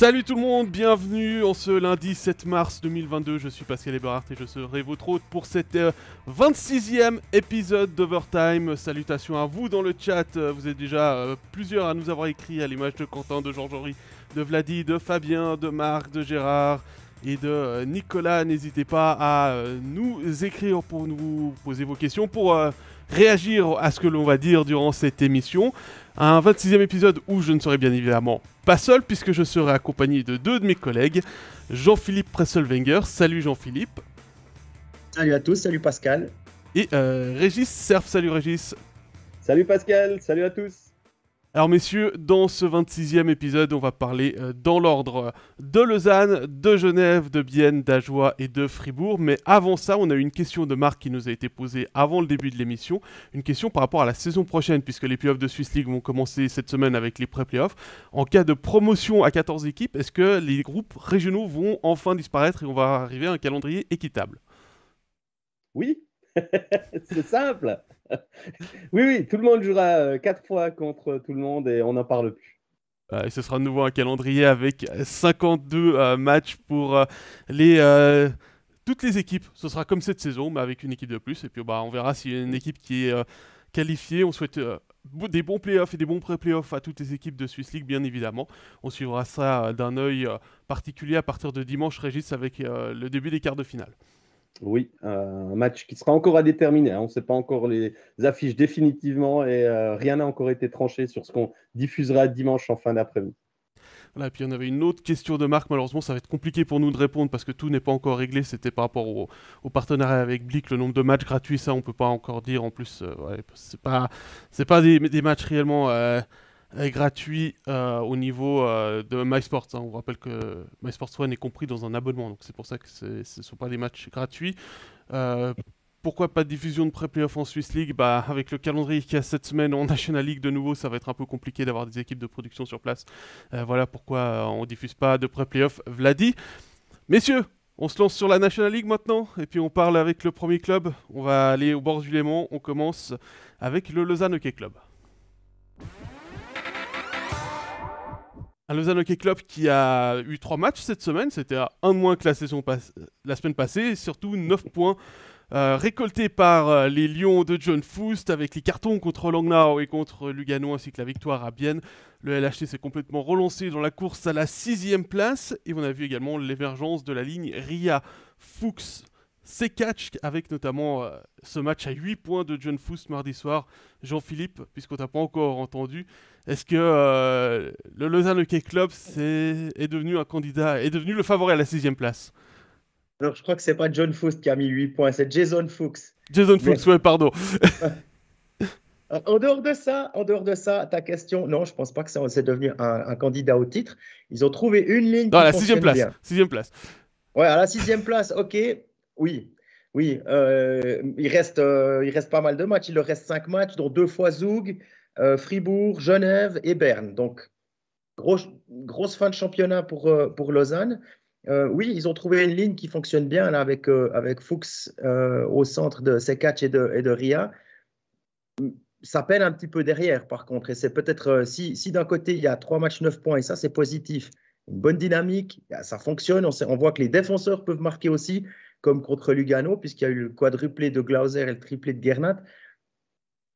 Salut tout le monde, bienvenue en ce lundi 7 mars 2022, je suis Pascal Eberhardt et je serai votre hôte pour cet 26e épisode d'Overtime. Salutations à vous dans le chat, vous êtes déjà plusieurs à nous avoir écrit à l'image de Quentin, de Georges-Henri, de Vladi, de Fabien, de Marc, de Gérard et de Nicolas. N'hésitez pas à nous écrire pour nous poser vos questions, pour réagir à ce que l'on va dire durant cette émission. Un 26e épisode où je ne serai bien évidemment pas seul, puisque je serai accompagné de deux de mes collègues, Jean-Philippe Presselwenger. Salut Jean-Philippe. Salut à tous, salut Pascal. Et Régis Serf. Salut Régis. Salut Pascal, salut à tous. Alors messieurs, dans ce 26e épisode, on va parler dans l'ordre de Lausanne, de Genève, de Bienne, d'Ajoie et de Fribourg. Mais avant ça, on a eu une question de Marc qui nous a été posée avant le début de l'émission. Une question par rapport à la saison prochaine, puisque les playoffs de Swiss League vont commencer cette semaine avec les pré-playoffs. En cas de promotion à 14 équipes, est-ce que les groupes régionaux vont enfin disparaître et on va arriver à un calendrier équitable ? Oui, c'est simple. Oui, tout le monde jouera 4 fois contre tout le monde et on n'en parle plus. Et ce sera de nouveau un calendrier avec 52 matchs pour toutes les équipes. Ce sera comme cette saison, mais avec une équipe de plus. Et puis on verra s'il y a une équipe qui est qualifiée. On souhaite des bons playoffs et des bons pré-playoffs à toutes les équipes de Swiss League, bien évidemment. On suivra ça d'un œil particulier à partir de dimanche, Régis, avec le début des quarts de finale. Oui, un match qui sera encore à déterminer. On ne sait pas encore les affiches définitivement et rien n'a encore été tranché sur ce qu'on diffusera dimanche en fin d'après-midi. Voilà, et puis on avait une autre question de Marc, malheureusement ça va être compliqué pour nous de répondre parce que tout n'est pas encore réglé, c'était par rapport au partenariat avec Blick, le nombre de matchs gratuits, ça on peut pas encore dire, en plus c'est pas des matchs réellement gratuits au niveau de MySports, hein. On vous rappelle que MySports One est compris dans un abonnement, donc c'est pour ça que ce ne sont pas des matchs gratuits. Pourquoi pas de diffusion de pré-playoff en Swiss League ? Avec le calendrier qu'il y a cette semaine en National League de nouveau, ça va être un peu compliqué d'avoir des équipes de production sur place. Voilà pourquoi on diffuse pas de pré-playoff. Vladi. Messieurs, on se lance sur la National League maintenant, et puis on parle avec le premier club. On va aller au bord du Léman. On commence avec le Lausanne Hockey Club. Un Lausanne Hockey Club qui a eu 3 matchs cette semaine. C'était un de moins que la semaine passée, et surtout 9 points. Récolté par les Lions de John Foust avec les cartons contre Langnau et contre Lugano ainsi que la victoire à Bienne. Le LHC s'est complètement relancé dans la course à la 6e place et on a vu également l'émergence de la ligne Ria Fuchs Sekatch avec notamment ce match à 8 points de John Foust mardi soir. Jean-Philippe, puisqu'on t'a pas encore entendu, est-ce que le Lausanne Hockey Club est devenu un candidat, est devenu le favori à la 6e place ? Alors, je crois que c'est pas John Foust qui a mis 8 points, c'est Jason Fuchs. Jason Fuchs, ouais, pardon. En dehors de ça, ta question, non, je pense pas que c'est devenu un candidat au titre. Ils ont trouvé une ligne qui fonctionne bien. 6e place. Ouais, à la 6e place, ok, oui. Il reste pas mal de matchs. Il leur reste 5 matchs, dont 2 fois Zug, Fribourg, Genève et Berne. Donc, grosse fin de championnat pour Lausanne. Oui, ils ont trouvé une ligne qui fonctionne bien là, avec Fuchs au centre de Sekatch et de Ria. Ça peine un petit peu derrière, par contre. Et c'est peut-être, si d'un côté, il y a 3 matchs, 9 points, et ça, c'est positif. Une bonne dynamique, ça fonctionne. On voit que les défenseurs peuvent marquer aussi, comme contre Lugano, puisqu'il y a eu le quadruplé de Glauser et le triplé de Gernat.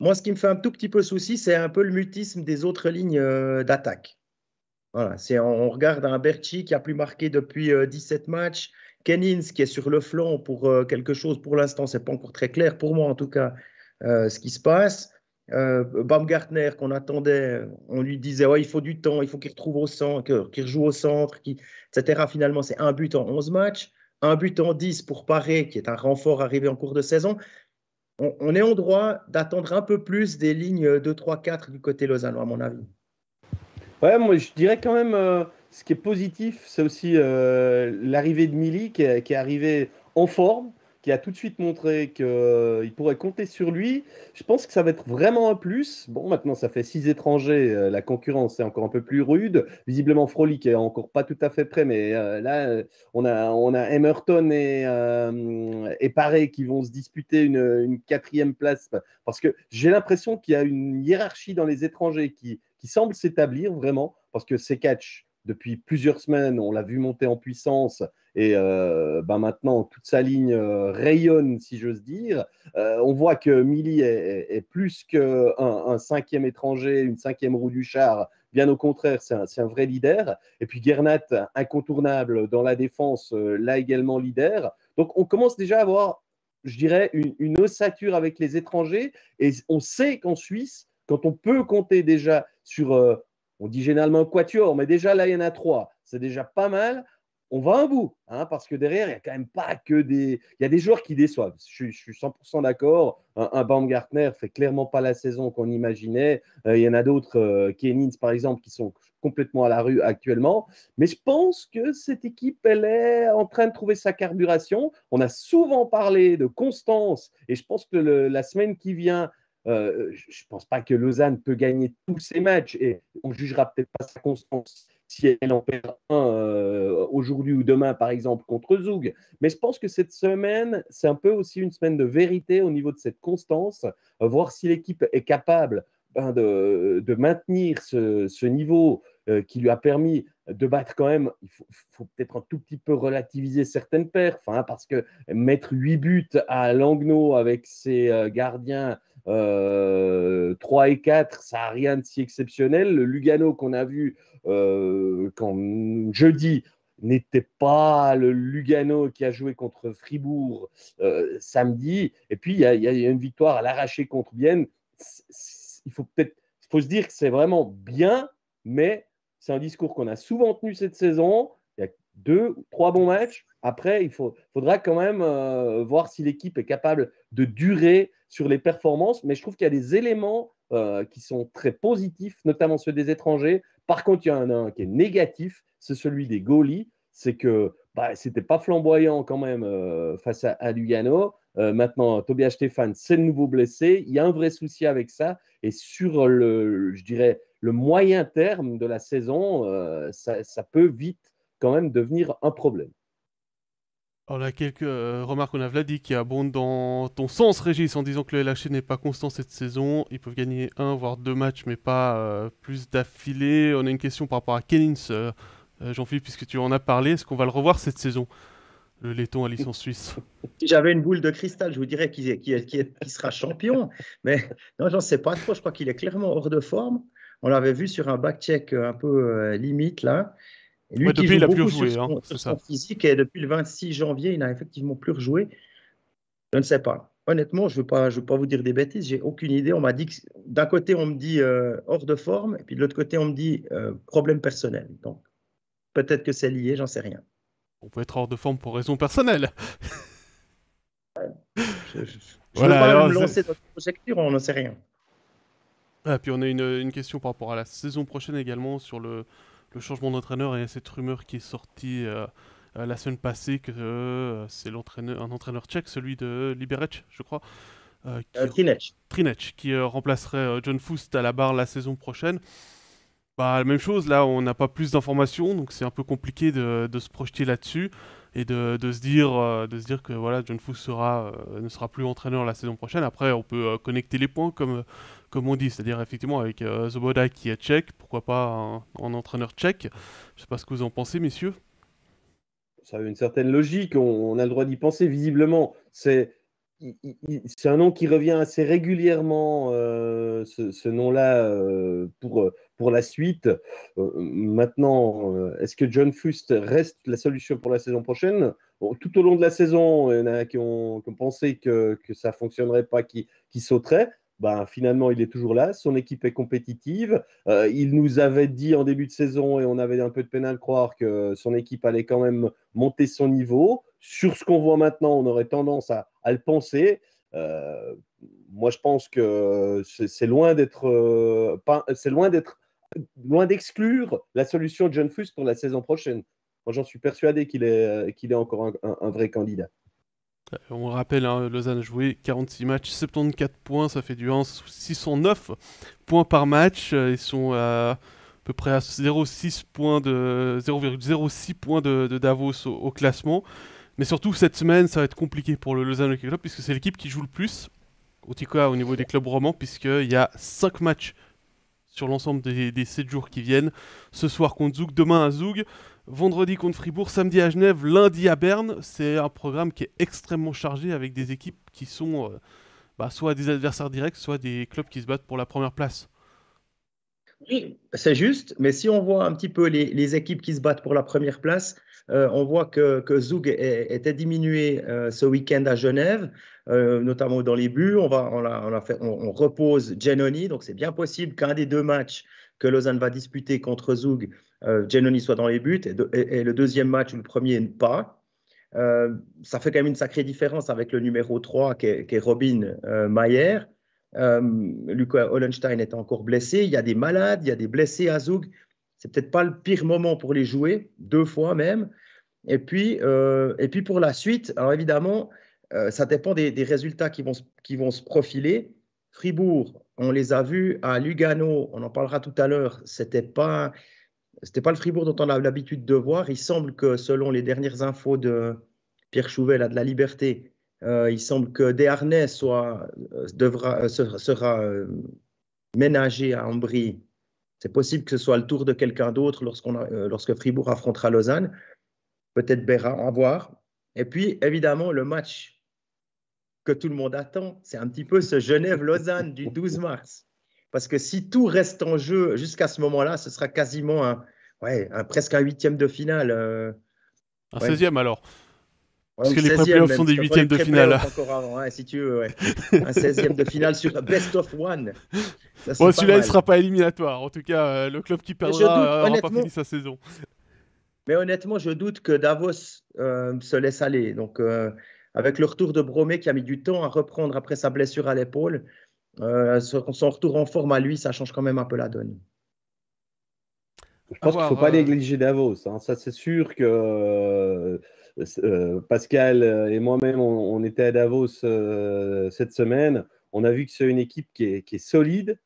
Moi, ce qui me fait un tout petit peu souci, c'est un peu le mutisme des autres lignes d'attaque. Voilà, on regarde un Berchi qui a plus marqué depuis 17 matchs, Kennins qui est sur le flanc pour quelque chose pour l'instant, c'est pas encore très clair pour moi en tout cas ce qui se passe. Baumgartner qu'on attendait, on lui disait il faut du temps, il faut qu'il retrouve au centre, qu'il rejoue au centre, etc. Finalement, c'est un but en 11 matchs, un but en 10 pour Paré qui est un renfort arrivé en cours de saison. On est en droit d'attendre un peu plus des lignes 2, 3, 4 du côté lausannois à mon avis. Ouais, moi je dirais quand même ce qui est positif, c'est aussi l'arrivée de Mili qui est arrivé en forme, qui a tout de suite montré qu'il pourrait compter sur lui. Je pense que ça va être vraiment un plus. Bon, maintenant ça fait 6 étrangers, la concurrence est encore un peu plus rude. Visiblement Frolic est encore pas tout à fait prêt, mais là on a Emerton et Paré qui vont se disputer une 4e place, parce que j'ai l'impression qu'il y a une hiérarchie dans les étrangers qui semble s'établir vraiment, parce que Sekatch, depuis plusieurs semaines. On l'a vu monter en puissance et maintenant toute sa ligne rayonne, si j'ose dire. On voit que Milik est plus qu'un cinquième étranger, une cinquième roue du char. Bien au contraire, c'est un vrai leader. Et puis Gernat, incontournable dans la défense, là également leader. Donc on commence déjà à avoir, je dirais, une ossature avec les étrangers. Et on sait qu'en Suisse, quand on peut compter déjà sur, on dit généralement un quatuor, mais déjà là, il y en a 3. C'est déjà pas mal. On va un bout, parce que derrière, il n'y a quand même pas que des… Il y a des joueurs qui déçoivent. Je suis 100% d'accord. Un Baumgartner fait clairement pas la saison qu'on imaginait. Il y en a d'autres, Kenins par exemple, qui sont complètement à la rue actuellement. Mais je pense que cette équipe, elle est en train de trouver sa carburation. On a souvent parlé de constance et je pense que la semaine qui vient, je ne pense pas que Lausanne peut gagner tous ses matchs et on ne jugera peut-être pas sa constance si elle en perd un aujourd'hui ou demain, par exemple, contre Zug. Mais je pense que cette semaine, c'est un peu aussi une semaine de vérité au niveau de cette constance, voir si l'équipe est capable de maintenir ce niveau qui lui a permis de battre quand même. Il faut peut-être un tout petit peu relativiser certaines perfs, parce que mettre 8 buts à Langnau avec ses gardiens 3 et 4, ça n'a rien de si exceptionnel. Le Lugano qu'on a vu quand jeudi n'était pas le Lugano qui a joué contre Fribourg samedi. Et puis, il y a une victoire à l'arraché contre Bienne. Il faut se dire que c'est vraiment bien, mais c'est un discours qu'on a souvent tenu cette saison. Il y a 2 ou 3 bons matchs. Après, il faudra quand même voir si l'équipe est capable de durer sur les performances. Mais je trouve qu'il y a des éléments qui sont très positifs, notamment ceux des étrangers. Par contre, il y en a un qui est négatif, c'est celui des goalies. C'est que c'était pas flamboyant quand même face à Lugano. Maintenant, Tobias Stephan, c'est le nouveau blessé. Il y a un vrai souci avec ça. Et sur je dirais, le moyen terme de la saison, ça peut vite quand même devenir un problème. Alors, on a quelques remarques. On a Vladi qui abonde dans ton sens, Régis, en disant que le LHC n'est pas constant cette saison. Ils peuvent gagner 1 voire 2 matchs, mais pas plus d'affilée. On a une question par rapport à Kenins, Jean-Philippe, puisque tu en as parlé. Est-ce qu'on va le revoir cette saison, le laiton à licence suisse? Si j'avais une boule de cristal, je vous dirais qu'il sera champion. Mais non, j'en sais pas trop. Je crois qu'il est clairement hors de forme. On l'avait vu sur un back-check un peu limite là. Et lui qui depuis, joue il a plus beaucoup rejoué, sur son physique, et depuis le 26 janvier, il n'a effectivement plus rejoué. Je ne sais pas. Honnêtement, je ne veux pas vous dire des bêtises, j'ai aucune idée. On m'a dit que d'un côté, on me dit hors de forme, et puis de l'autre côté, on me dit problème personnel. Donc, peut-être que c'est lié, j'en sais rien. On peut être hors de forme pour raison personnelle. Je ne veux pas me lancer dans cette conjecture, on n'en sait rien. Ah, puis on a une question par rapport à la saison prochaine également sur le changement d'entraîneur et cette rumeur qui est sortie la semaine passée que c'est un entraîneur tchèque, celui de Liberec, je crois. Trinec, qui remplacerait John Foust à la barre la saison prochaine. La même chose, là on n'a pas plus d'informations, donc c'est un peu compliqué de se projeter là-dessus et de se dire que voilà, John Foust ne sera plus entraîneur la saison prochaine. Après, on peut connecter les points comme on dit, c'est-à-dire effectivement avec Zoboda qui est tchèque, pourquoi pas un entraîneur tchèque. Je sais pas ce que vous en pensez, messieurs. Ça a une certaine logique, on a le droit d'y penser visiblement. C'est un nom qui revient assez régulièrement, ce nom-là, pour la suite. Maintenant, est-ce que John Foust reste la solution pour la saison prochaine? Tout au long de la saison, il y en a qui ont pensé que ça ne fonctionnerait pas, qui sauteraient. Finalement, il est toujours là. Son équipe est compétitive. Il nous avait dit en début de saison, et on avait un peu de peine à le croire, que son équipe allait quand même monter son niveau. Sur ce qu'on voit maintenant, on aurait tendance à le penser. Moi, je pense que c'est loin d'exclure la solution de John Foust pour la saison prochaine. Moi, j'en suis persuadé qu'il est encore un vrai candidat. On rappelle, Lausanne a joué 46 matchs, 74 points, ça fait du 609 points par match. Ils sont à peu près à 0,06 points de Davos au classement. Mais surtout, cette semaine, ça va être compliqué pour le Lausanne Hockey Club, puisque c'est l'équipe qui joue le plus, au niveau des clubs romans, puisqu'il y a 5 matchs sur l'ensemble des 7 jours qui viennent. Ce soir contre Zoug, demain à Zoug, vendredi contre Fribourg, samedi à Genève, lundi à Berne. C'est un programme qui est extrêmement chargé avec des équipes qui sont soit des adversaires directs, soit des clubs qui se battent pour la première place. Oui, c'est juste, mais si on voit un petit peu les équipes qui se battent pour la première place, on voit que Zug était diminué ce week-end à Genève, notamment dans les buts. On repose Giannoni, donc c'est bien possible qu'un des 2 matchs que Lausanne va disputer contre Zug, Giannoni soit dans les buts, et le deuxième match ou le premier pas. Ça fait quand même une sacrée différence avec le numéro 3 qui est Robin Mayer. Luca Hollenstein est encore blessé. Il y a des malades, il y a des blessés à Zug. C'est peut-être pas le pire moment pour les jouer, 2 fois même. Et puis pour la suite, alors évidemment, ça dépend des résultats qui vont se profiler. Fribourg, on les a vus à Lugano, on en parlera tout à l'heure. C'était pas le Fribourg dont on a l'habitude de voir. Il semble que selon les dernières infos de Pierre Chouvet là, de la Liberté, il semble que Desharnais sera ménagé à Ambry. C'est possible que ce soit le tour de quelqu'un d'autre lorsque Fribourg affrontera Lausanne. Peut-être Berra, à voir. Et puis, évidemment, le match que tout le monde attend, c'est un petit peu ce Genève-Lausanne du 12 mars. Parce que si tout reste en jeu jusqu'à ce moment-là, ce sera quasiment presque un 8e de finale. Un 16e alors. Parce que les pré-playoffs sont des 8e de finale. Encore avant, si tu veux, un 16e de finale sur Best of One. Celui-là, il ne sera pas éliminatoire. En tout cas, le club qui perdra n'aura pas fini sa saison. Mais honnêtement, je doute que Davos se laisse aller. Donc, avec le retour de Bromé qui a mis du temps à reprendre après sa blessure à l'épaule, son retour en forme à lui, ça change quand même un peu la donne. Je pense qu'il ne faut pas négliger Davos. Hein. Ça, c'est sûr que Pascal et moi-même, on était à Davos cette semaine. On a vu que c'est une équipe qui est solide,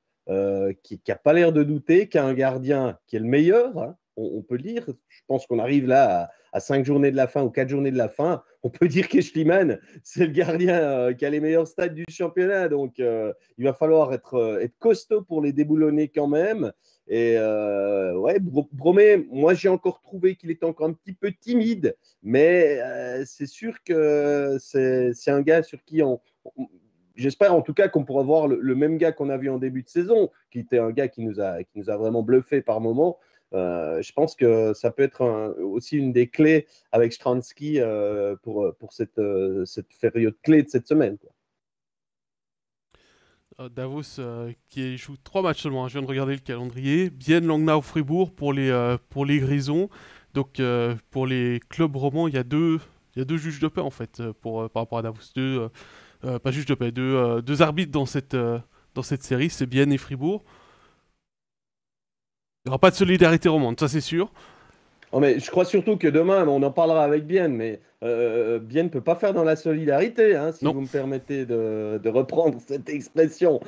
qui n'a pas l'air de douter, qui a un gardien qui est le meilleur. Hein. On peut le dire. Je pense qu'on arrive là à 5 journées de la fin ou 4 journées de la fin. On peut dire qu'Eschliman, c'est le gardien qui a les meilleurs stats du championnat. Donc, il va falloir être costaud pour les déboulonner quand même. Et Bromé, moi, j'ai encore trouvé qu'il était encore un petit peu timide. Mais c'est sûr que c'est un gars sur qui j'espère en tout cas qu'on pourra voir le même gars qu'on a vu en début de saison, qui était un gars qui nous a vraiment bluffé par moments. Je pense que ça peut être aussi une des clés avec Stransky pour cette période clé de cette semaine. Quoi. Davos qui joue 3 matchs seulement. Je viens de regarder le calendrier. Bienne, Langnau, Fribourg pour les Grisons. Donc pour les clubs romans, il y a deux juges de paix en fait par rapport à Davos. Pas juges de paix, deux arbitres dans cette série, c'est Bienne et Fribourg. Il n'y aura pas de solidarité romande, ça c'est sûr. Oh, mais je crois surtout que demain, on en parlera avec Bienne, mais Bienne ne peut pas faire dans la solidarité, hein, si vous me permettez de reprendre cette expression.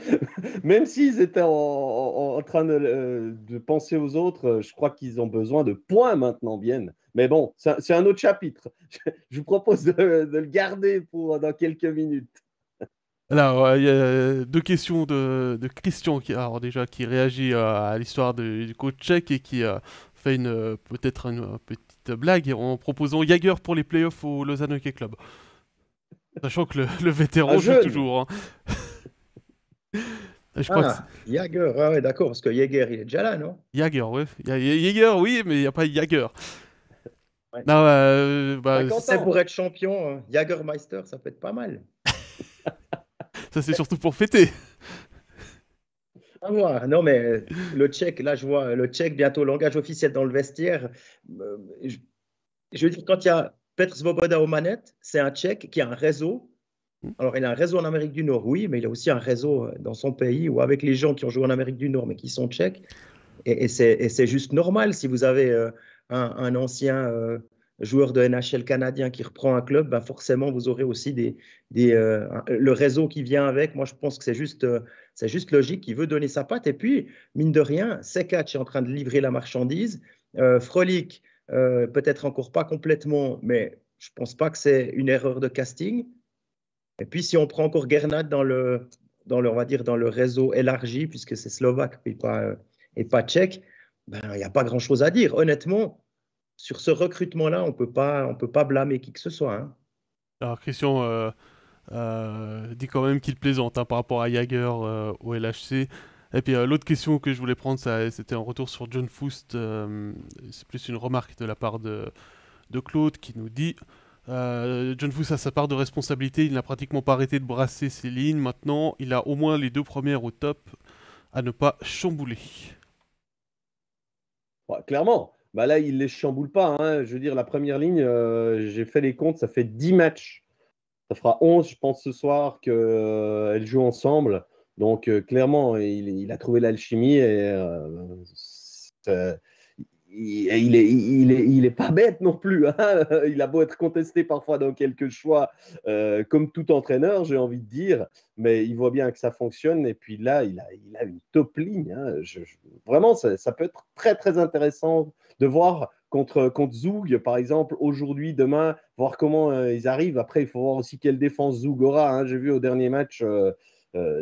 Même s'ils étaient en train de penser aux autres, je crois qu'ils ont besoin de points maintenant, Bienne. Mais bon, c'est un autre chapitre. Je vous propose de le garder dans quelques minutes. Alors, il y a 2 questions de Christian qui réagit à l'histoire du coach tchèque et qui fait peut-être une petite blague en proposant Jager pour les playoffs au Lausanne Hockey Club. Sachant que le vétéran joue toujours. Hein. Jager, ouais, d'accord, parce que Jager, il est déjà là, non? Jager, ouais. Jager, oui, mais il n'y a pas Jager. Ouais. Non, c'est pour être champion, Jagermeister, ça peut être pas mal. Ça, c'est surtout pour fêter. Non, mais le Tchèque, là, je vois le Tchèque bientôt langage officiel dans le vestiaire. Je veux dire, quand il y a Petr Svoboda aux manettes, c'est un Tchèque qui a un réseau. Alors, il a un réseau en Amérique du Nord, oui, mais il a aussi un réseau dans son pays ou avec les gens qui ont joué en Amérique du Nord, mais qui sont Tchèques. Et c'est juste normal. Si vous avez un ancien joueur de NHL canadien qui reprend un club, ben forcément, vous aurez aussi le réseau qui vient avec. Moi, je pense que c'est juste logique qu'il veut donner sa patte. Et puis, mine de rien, Sekac est en train de livrer la marchandise. Frolic, peut-être encore pas complètement, mais je ne pense pas que c'est une erreur de casting. Et puis, si on prend encore Gernat on va dire dans le réseau élargi, puisque c'est slovaque, puis pas et Pacek, ben, il n'y a pas grand-chose à dire. Honnêtement, sur ce recrutement-là, on peut pas blâmer qui que ce soit, hein. Alors Christian dit quand même qu'il plaisante par rapport à Jagger au LHC. Et puis l'autre question que je voulais prendre, c'était un retour sur John Foust. C'est plus une remarque de la part de Claude qui nous dit John Foust a sa part de responsabilité, il n'a pratiquement pas arrêté de brasser ses lignes. Maintenant, il a au moins les 2 premières au top à ne pas chambouler. Ouais, clairement, bah là, il ne les chamboule pas, hein. Je veux dire, la première ligne, j'ai fait les comptes, ça fait 10 matchs. Ça fera 11, je pense, ce soir qu'elles jouent ensemble. Donc, clairement, il a trouvé l'alchimie et il est pas bête non plus, hein. Il a beau être contesté parfois dans quelques choix, comme tout entraîneur, j'ai envie de dire, mais il voit bien que ça fonctionne. Et puis là, il a une top ligne, hein. Vraiment, ça peut être très, très intéressant de voir contre Zoug, par exemple, aujourd'hui, demain, voir comment ils arrivent. Après, il faut voir aussi quelle défense Zoug aura, hein. J'ai vu au dernier match,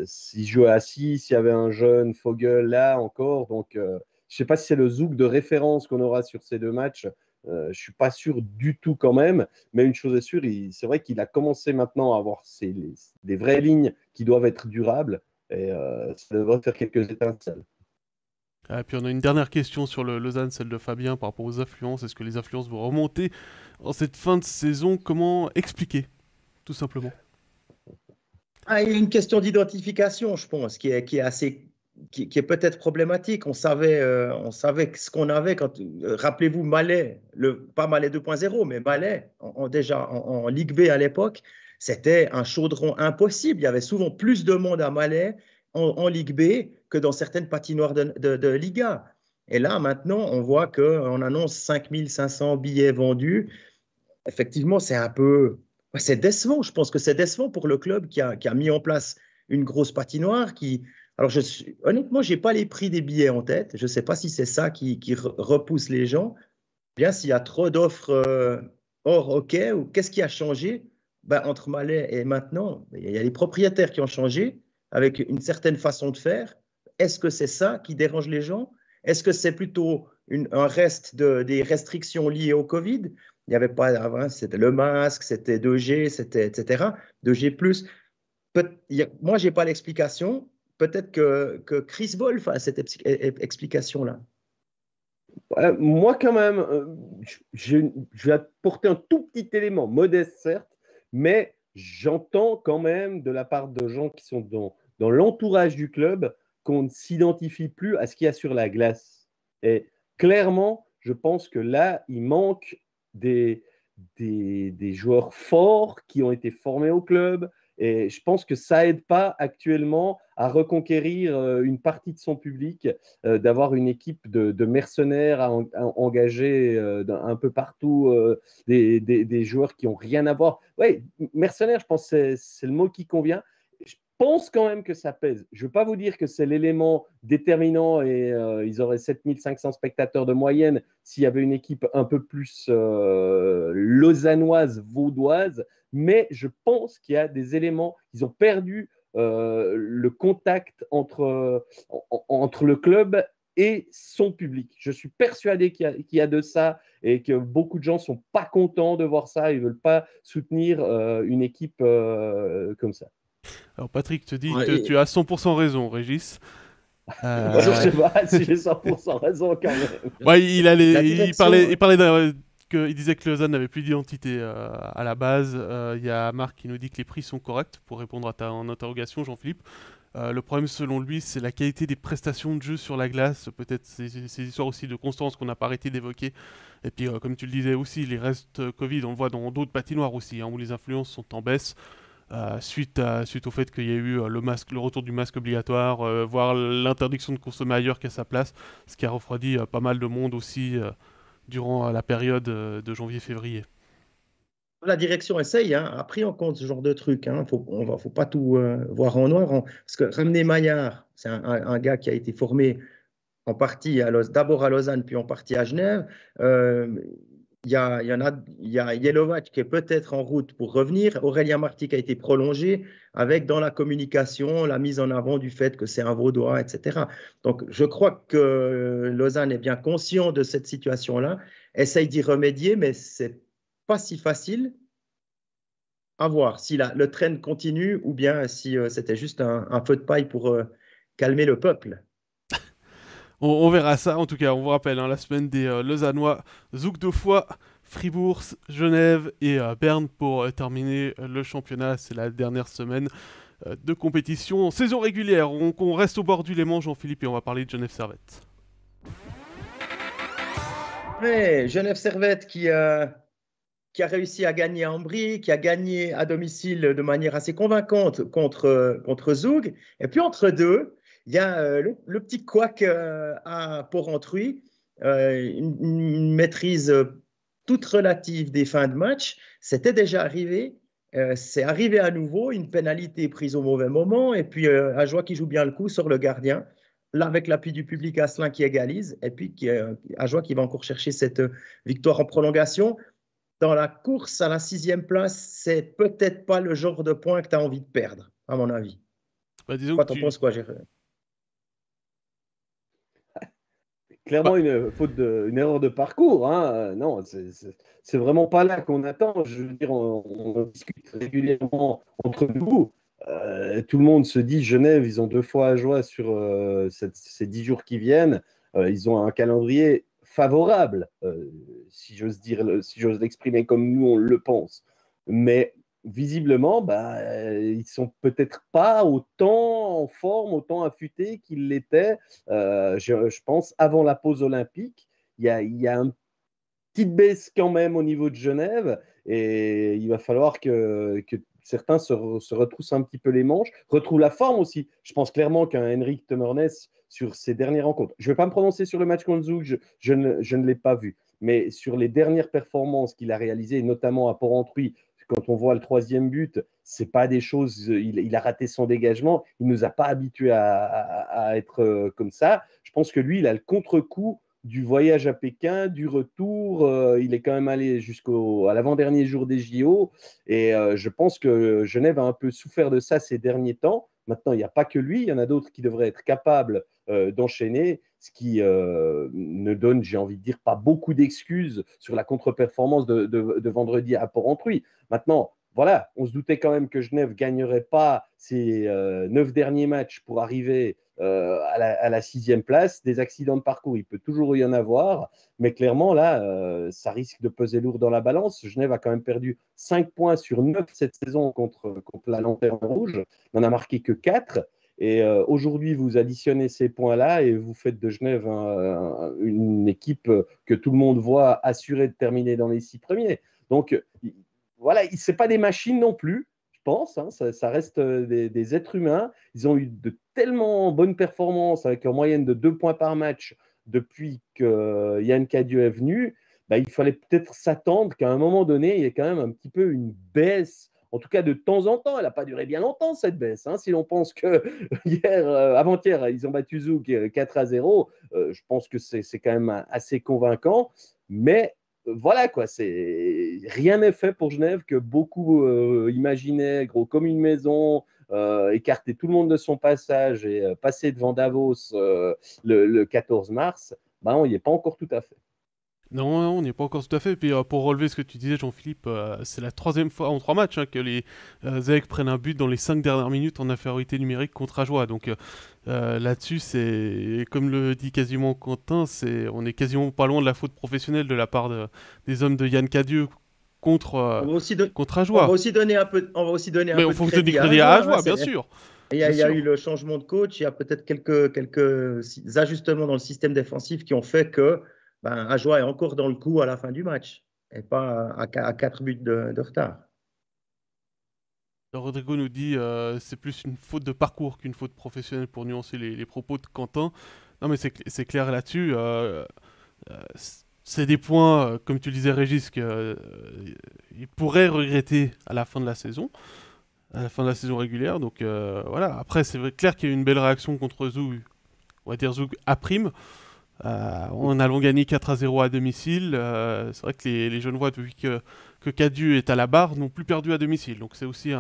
s'il jouait à 6, s'il y avait un jeune Fogel là encore. Donc, je ne sais pas si c'est le Zouk de référence qu'on aura sur ces 2 matchs. Je ne suis pas sûr du tout quand même. Mais une chose est sûre, c'est vrai qu'il a commencé maintenant à avoir des vraies lignes qui doivent être durables. Et ça devrait faire quelques étincelles. Et puis on a une dernière question sur le Lausanne, celle de Fabien par rapport aux affluences. Est-ce que les affluences vont remonter en cette fin de saison? Comment expliquer, tout simplement? Il y a une question d'identification, je pense, qui est peut-être problématique. On savait ce qu'on avait quand. Rappelez-vous Malais, pas Malais 2.0, mais Malais, déjà en Ligue B à l'époque, c'était un chaudron impossible. Il y avait souvent plus de monde à Malais en Ligue B que dans certaines patinoires de Liga. Et là, maintenant, on voit qu'on annonce 5500 billets vendus. Effectivement, c'est décevant. Je pense que c'est décevant pour le club qui a mis en place une grosse patinoire. Alors, honnêtement, je n'ai pas les prix des billets en tête. Je ne sais pas si c'est ça qui repousse les gens. Bien, s'il y a trop d'offres hors hockey, ou qu'est-ce qui a changé entre Malais et maintenant? Il y a les propriétaires qui ont changé avec une certaine façon de faire. Est-ce que c'est ça qui dérange les gens? Est-ce que c'est plutôt un reste des restrictions liées au Covid? Il n'y avait pas avant, c'était le masque, c'était 2G, etc. 2G+. Moi, je n'ai pas l'explication. Peut-être que Chris Wolf a cette explication-là. Moi, quand même, je vais apporter un tout petit élément, modeste certes, mais j'entends quand même de la part de gens qui sont dans l'entourage du club qu'on ne s'identifie plus à ce qu'il y a sur la glace. Et clairement, je pense que là, il manque des joueurs forts qui ont été formés au club. Et je pense que ça aide pas actuellement à reconquérir une partie de son public, d'avoir une équipe de mercenaires à engager un peu partout, des joueurs qui n'ont rien à voir. Oui, mercenaires, je pense que c'est le mot qui convient. Je pense quand même que ça pèse. Je ne veux pas vous dire que c'est l'élément déterminant et ils auraient 7500 spectateurs de moyenne s'il y avait une équipe un peu plus lausannoise, vaudoise, mais je pense qu'il y a des éléments, ils ont perdu le contact entre le club et son public. Je suis persuadé qu'il y a de ça et que beaucoup de gens ne sont pas contents de voir ça, ils ne veulent pas soutenir une équipe comme ça. Alors Patrick te dit que tu as 100% raison, Régis. Je ne sais pas si j'ai 100% raison quand même. Ouais, il parlait il disait que Lausanne n'avait plus d'identité à la base. Il y a Marc qui nous dit que les prix sont corrects, pour répondre à ta interrogation, Jean-Philippe. Le problème, selon lui, c'est la qualité des prestations de jeu sur la glace. Peut-être ces histoires aussi de constance qu'on n'a pas arrêté d'évoquer. Et puis, comme tu le disais aussi, les restes Covid, on le voit dans d'autres patinoires aussi, hein, où les influences sont en baisse. Suite au fait qu'il y a eu le retour du masque obligatoire, voire l'interdiction de consommer ailleurs qu'à sa place, ce qui a refroidi pas mal de monde aussi durant la période de janvier-février. La direction essaye, hein, a pris en compte ce genre de truc. Hein. Faut pas tout voir en noir. Parce que ramener Maillard, c'est un gars qui a été formé en partie d'abord à Lausanne, puis en partie à Genève. il y en a, il y a Yelovac qui est peut-être en route pour revenir. Aurélien Marty qui a été prolongé avec dans la communication la mise en avant du fait que c'est un Vaudois, etc. Donc, je crois que Lausanne est bien conscient de cette situation-là, essaye d'y remédier, mais c'est pas si facile à voir si le train continue ou bien si c'était juste un feu de paille pour calmer le peuple. On verra ça. En tout cas, on vous rappelle, hein, la semaine des Lausannois, Zouk 2 fois, Fribourg, Genève et Berne pour terminer le championnat. C'est la dernière semaine de compétition en saison régulière. On reste au bord du Léman, Jean-Philippe, et on va parler de Genève Servette. Ouais, Genève Servette qui a réussi à gagner à Ambry, qui a gagné à domicile de manière assez convaincante contre Zoug. Et puis entre deux, il y a le petit couac à Porrentruy, une maîtrise toute relative des fins de match. C'était déjà arrivé. C'est arrivé à nouveau, une pénalité prise au mauvais moment, et puis Ajoie qui joue bien le coup sur le gardien, là avec l'appui du public Asselin qui égalise, et puis Ajoie qui va encore chercher cette victoire en prolongation. Dans la course à la 6e place, c'est peut-être pas le genre de point que tu as envie de perdre, à mon avis. Bah, disons Toi, que t'en penses quoi, Gérard? Clairement une erreur de parcours. Hein. Non, c'est vraiment pas là qu'on attend. Je veux dire, on discute régulièrement entre nous. Tout le monde se dit Genève, ils ont 2 fois à jouer sur ces 10 jours qui viennent. Ils ont un calendrier favorable, si j'ose l'exprimer comme nous on le pense. Mais visiblement, ils sont peut-être pas autant en forme, autant affûtés qu'ils l'étaient, je pense, avant la pause olympique. Il y a une petite baisse quand même au niveau de Genève et il va falloir que certains se retroussent un petit peu les manches, retrouvent la forme aussi. Je pense clairement qu'un Henrik Temernes sur ses dernières rencontres, je ne vais pas me prononcer sur le match contre Zoug, je ne l'ai pas vu, mais sur les dernières performances qu'il a réalisées, notamment à Porrentruy, quand on voit le 3e but, c'est pas des choses. Il a raté son dégagement. Il nous a pas habitués à être comme ça. Je pense que lui, il a le contre-coup du voyage à Pékin, du retour. Il est quand même allé jusqu'à l'avant-dernier jour des JO. Et je pense que Genève a un peu souffert de ça ces derniers temps. Maintenant, il n'y a pas que lui. Il y en a d'autres qui devraient être capables d'enchaîner, ce qui ne donne, j'ai envie de dire, pas beaucoup d'excuses sur la contre-performance de vendredi à Porrentruy. Maintenant, voilà, on se doutait quand même que Genève ne gagnerait pas ses 9 derniers matchs pour arriver à la 6e place. Des accidents de parcours, il peut toujours y en avoir, mais clairement, là, ça risque de peser lourd dans la balance. Genève a quand même perdu 5 points sur 9 cette saison contre la Lanterne Rouge. On n'en a marqué que 4. Et aujourd'hui, vous additionnez ces points-là et vous faites de Genève une équipe que tout le monde voit assurée de terminer dans les 6 premiers. Donc, voilà, ce n'est pas des machines non plus, je pense. Hein, ça reste des êtres humains. Ils ont eu de tellement bonnes performances avec une moyenne de 2 points par match depuis que Yann Cadieux est venu. Il fallait peut-être s'attendre qu'à un moment donné, il y ait quand même un petit peu une baisse. En tout cas, de temps en temps, elle n'a pas duré bien longtemps, cette baisse. Hein. Si l'on pense que avant-hier, ils ont battu Zouk 4-0, je pense que c'est quand même assez convaincant. Mais voilà, quoi, rien n'est fait pour Genève que beaucoup imaginaient, gros, comme une maison, écarter tout le monde de son passage et passer devant Davos le 14 mars. On n'y est pas encore tout à fait. Non, on n'y est pas encore tout à fait. Et puis pour relever ce que tu disais, Jean-Philippe, c'est la 3e fois en 3 matchs que les Zec prennent un but dans les 5 dernières minutes en infériorité numérique contre Ajoie. Donc là-dessus, c'est comme le dit quasiment Quentin, on est quasiment pas loin de la faute professionnelle de la part des hommes de Yann Cadieux contre Ajoie. On va aussi donner un peu de crédit à Ajoie, bien sûr. Il y a eu le changement de coach, il y a peut-être quelques ajustements dans le système défensif qui ont fait que Ajoie est encore dans le coup à la fin du match et pas à 4 buts de retard. Rodrigo nous dit c'est plus une faute de parcours qu'une faute professionnelle pour nuancer les propos de Quentin. Non mais c'est clair là-dessus. C'est des points, comme tu le disais Régis, qu'il pourrait regretter à la fin de la saison. À la fin de la saison régulière. Donc voilà. Après c'est clair qu'il y a eu une belle réaction contre Zoug. On va dire Zoug à prime. En allant gagner 4-0 à domicile. C'est vrai que les Genevois, depuis que Cadieux est à la barre, n'ont plus perdu à domicile. Donc c'est aussi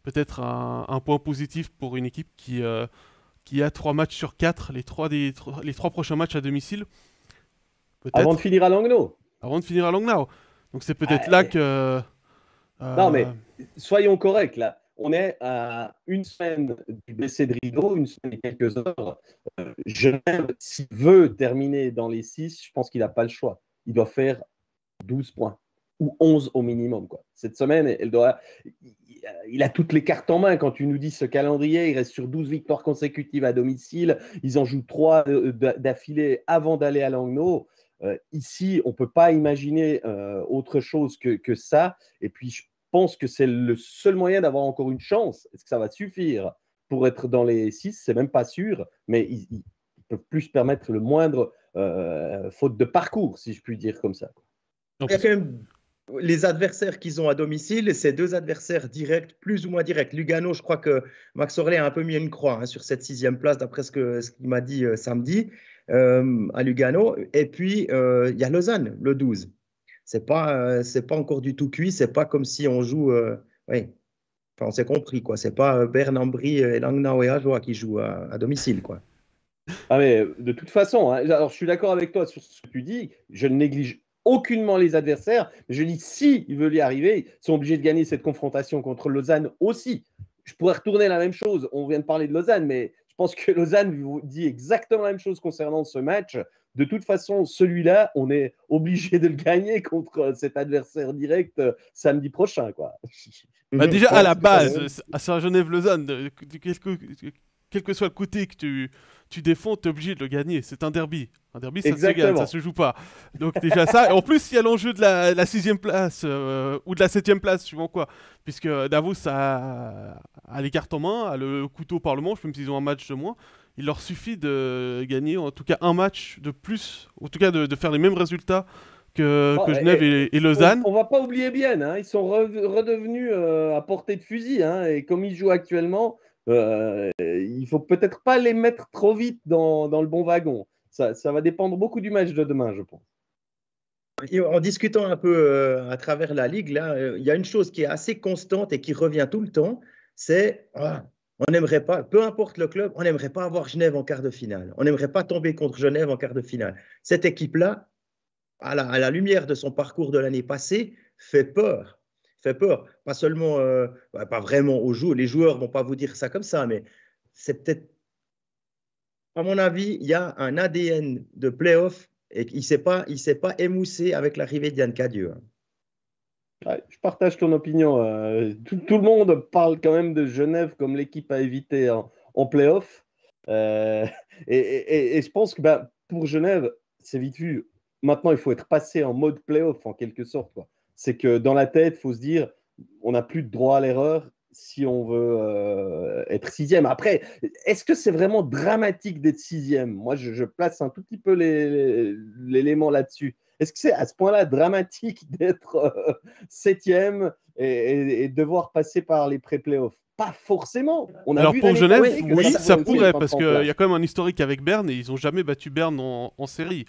peut-être un point positif pour une équipe qui a 3 matchs sur 4, les 3 prochains matchs à domicile. Avant de finir à Langnau. Avant de finir à Langnau. Donc c'est peut-être Ah, là que... Non, mais soyons corrects, là. On est à une semaine du BC de Rigaud, une semaine et quelques heures. Genève, s'il veut terminer dans les 6, je pense qu'il n'a pas le choix. Il doit faire 12 points ou 11 au minimum, quoi. Cette semaine, il a toutes les cartes en main. Quand tu nous dis ce calendrier, il reste sur 12 victoires consécutives à domicile. Ils en jouent 3 d'affilée avant d'aller à Langnau. Ici, on ne peut pas imaginer autre chose que ça. Et puis, je pense que c'est le seul moyen d'avoir encore une chance. Est-ce que ça va suffire pour être dans les 6? C'est même pas sûr, mais ils peuvent plus se permettre le moindre faute de parcours, si je puis dire comme ça. Il y a quand même les adversaires qu'ils ont à domicile, c'est 2 adversaires directs, plus ou moins directs. Lugano, je crois que Max Orlé a un peu mis une croix sur cette 6e place, d'après ce qu'il m'a dit samedi à Lugano. Et puis, il y a Lausanne, le 12. C'est pas encore du tout cuit. C'est pas comme si on joue. Oui, enfin, on s'est compris, quoi. C'est pas Berne-en-Brie et Langnau et Ajoie qui jouent à domicile, quoi. Ah, mais de toute façon, hein, alors je suis d'accord avec toi sur ce que tu dis. Je ne néglige aucunement les adversaires. Je dis, si ils veulent y arriver, ils sont obligés de gagner cette confrontation contre Lausanne aussi. Je pourrais retourner la même chose. On vient de parler de Lausanne, mais je pense que Lausanne vous dit exactement la même chose concernant ce match. De toute façon, celui-là, on est obligé de le gagner contre cet adversaire direct samedi prochain, quoi. Déjà, à la base, à Saint-Genève-Lausanne, quel que soit le côté que tu défends, tu es obligé de le gagner. C'est un derby. Un derby, ça se gagne, ça se joue pas. Donc déjà ça. Et en plus, il y a l'enjeu de la 6e place ou de la 7e place, suivant quoi. Puisque Davos a les cartes en main, a le couteau par le manche, même s'ils ont un match de moins. Il leur suffit de gagner en tout cas un match de plus, en tout cas de faire les mêmes résultats que Genève et Lausanne. On va pas oublier bien, hein, ils sont redevenus à portée de fusil, hein, et comme ils jouent actuellement, il faut peut-être pas les mettre trop vite dans le bon wagon. Ça va dépendre beaucoup du match de demain, je pense. Et en discutant un peu à travers la ligue, là, il y a une chose qui est assez constante et qui revient tout le temps, c'est on n'aimerait pas, peu importe le club, on n'aimerait pas avoir Genève en quart de finale. On n'aimerait pas tomber contre Genève en quart de finale. Cette équipe-là, à la lumière de son parcours de l'année passée, fait peur. Fait peur. Pas seulement, pas vraiment aux joueurs. Les joueurs ne vont pas vous dire ça comme ça, mais c'est peut-être, à mon avis, il y a un ADN de play-off et qu'il ne s'est pas émoussé avec l'arrivée d'Yann Cadieux. Ouais, je partage ton opinion. Tout le monde parle quand même de Genève comme l'équipe à éviter en play-off. Et je pense que pour Genève, c'est vite vu. Maintenant, il faut être passé en mode play-off en quelque sorte, quoi. C'est que dans la tête, il faut se dire, on n'a plus de droit à l'erreur si on veut être 6e. Après, est-ce que c'est vraiment dramatique d'être 6e? Moi, je place un tout petit peu l'élément là-dessus. Est-ce que c'est à ce point-là dramatique d'être 7e et devoir passer par les pré-playoffs? Pas forcément. Alors pour Genève, oui, ça pourrait, parce qu'il y a quand même un historique avec Berne et ils n'ont jamais battu Berne en série.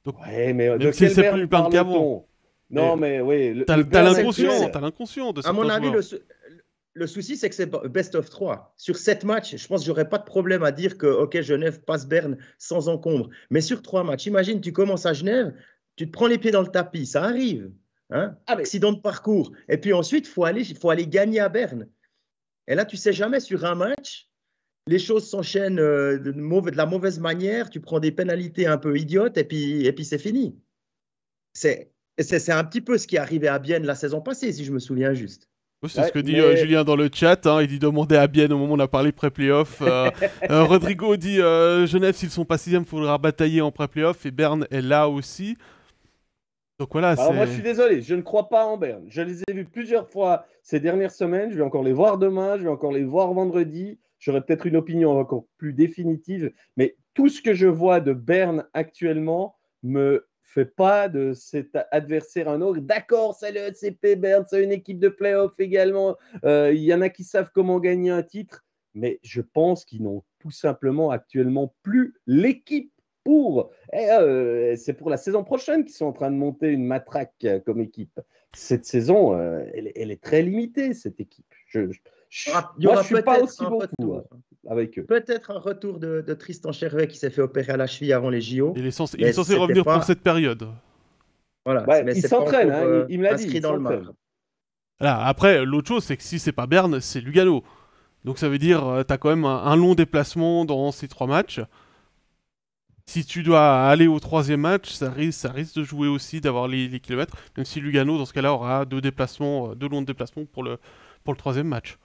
Donc, ouais, mais même si c'est plus plein qu'avant. Non, mais oui. T'as l'inconscient de à mon avis, joueurs. Le souci, c'est que c'est best of 3. Sur 7 matchs, je pense que j'aurais pas de problème à dire que ok, Genève passe Berne sans encombre. Mais sur 3 matchs, imagine, tu commences à Genève, tu te prends les pieds dans le tapis, ça arrive. Hein? Accident de parcours. Et puis ensuite, il faut aller gagner à Berne. Et là, tu sais jamais, sur un match, les choses s'enchaînent de la mauvaise manière, tu prends des pénalités un peu idiotes et puis c'est fini. C'est un petit peu ce qui est arrivé à Bienne la saison passée, si je me souviens juste. C'est ce que dit Julien dans le chat. Hein, il dit demander à Bienne au moment où on a parlé pré-playoff. Rodrigo dit Genève, s'ils sont pas 6e, il faudra batailler en pré-playoff. Et Berne est là aussi. Donc voilà. Alors moi, je suis désolé, je ne crois pas en Berne. Je les ai vus plusieurs fois ces dernières semaines. Je vais encore les voir demain, je vais encore les voir vendredi. J'aurai peut-être une opinion encore plus définitive. Mais tout ce que je vois de Berne actuellement me fait pas de cet adversaire un autre. D'accord, c'est le ECP Berne, c'est une équipe de play-off également. Il y en a qui savent comment gagner un titre. Mais je pense qu'ils n'ont tout simplement actuellement plus l'équipe c'est pour la saison prochaine qu'ils sont en train de monter une matraque comme équipe. Cette saison, elle est très limitée, cette équipe. Il y aura suis pas aussi un beaucoup retour. avec eux. Peut-être un retour de Tristan Chervet qui s'est fait opérer à la cheville avant les JO. Il est censé revenir pour cette période. Voilà, mais il s'entraîne, il me l'a dit. Inscrit dans le marbre. Voilà, après, l'autre chose, c'est que si c'est pas Berne, c'est Lugano. Donc ça veut dire tu as quand même un long déplacement dans ces 3 matchs. Si tu dois aller au 3e match, ça risque de jouer aussi, d'avoir les kilomètres, même si Lugano, dans ce cas-là, aura 2 longs déplacements pour le 3e match.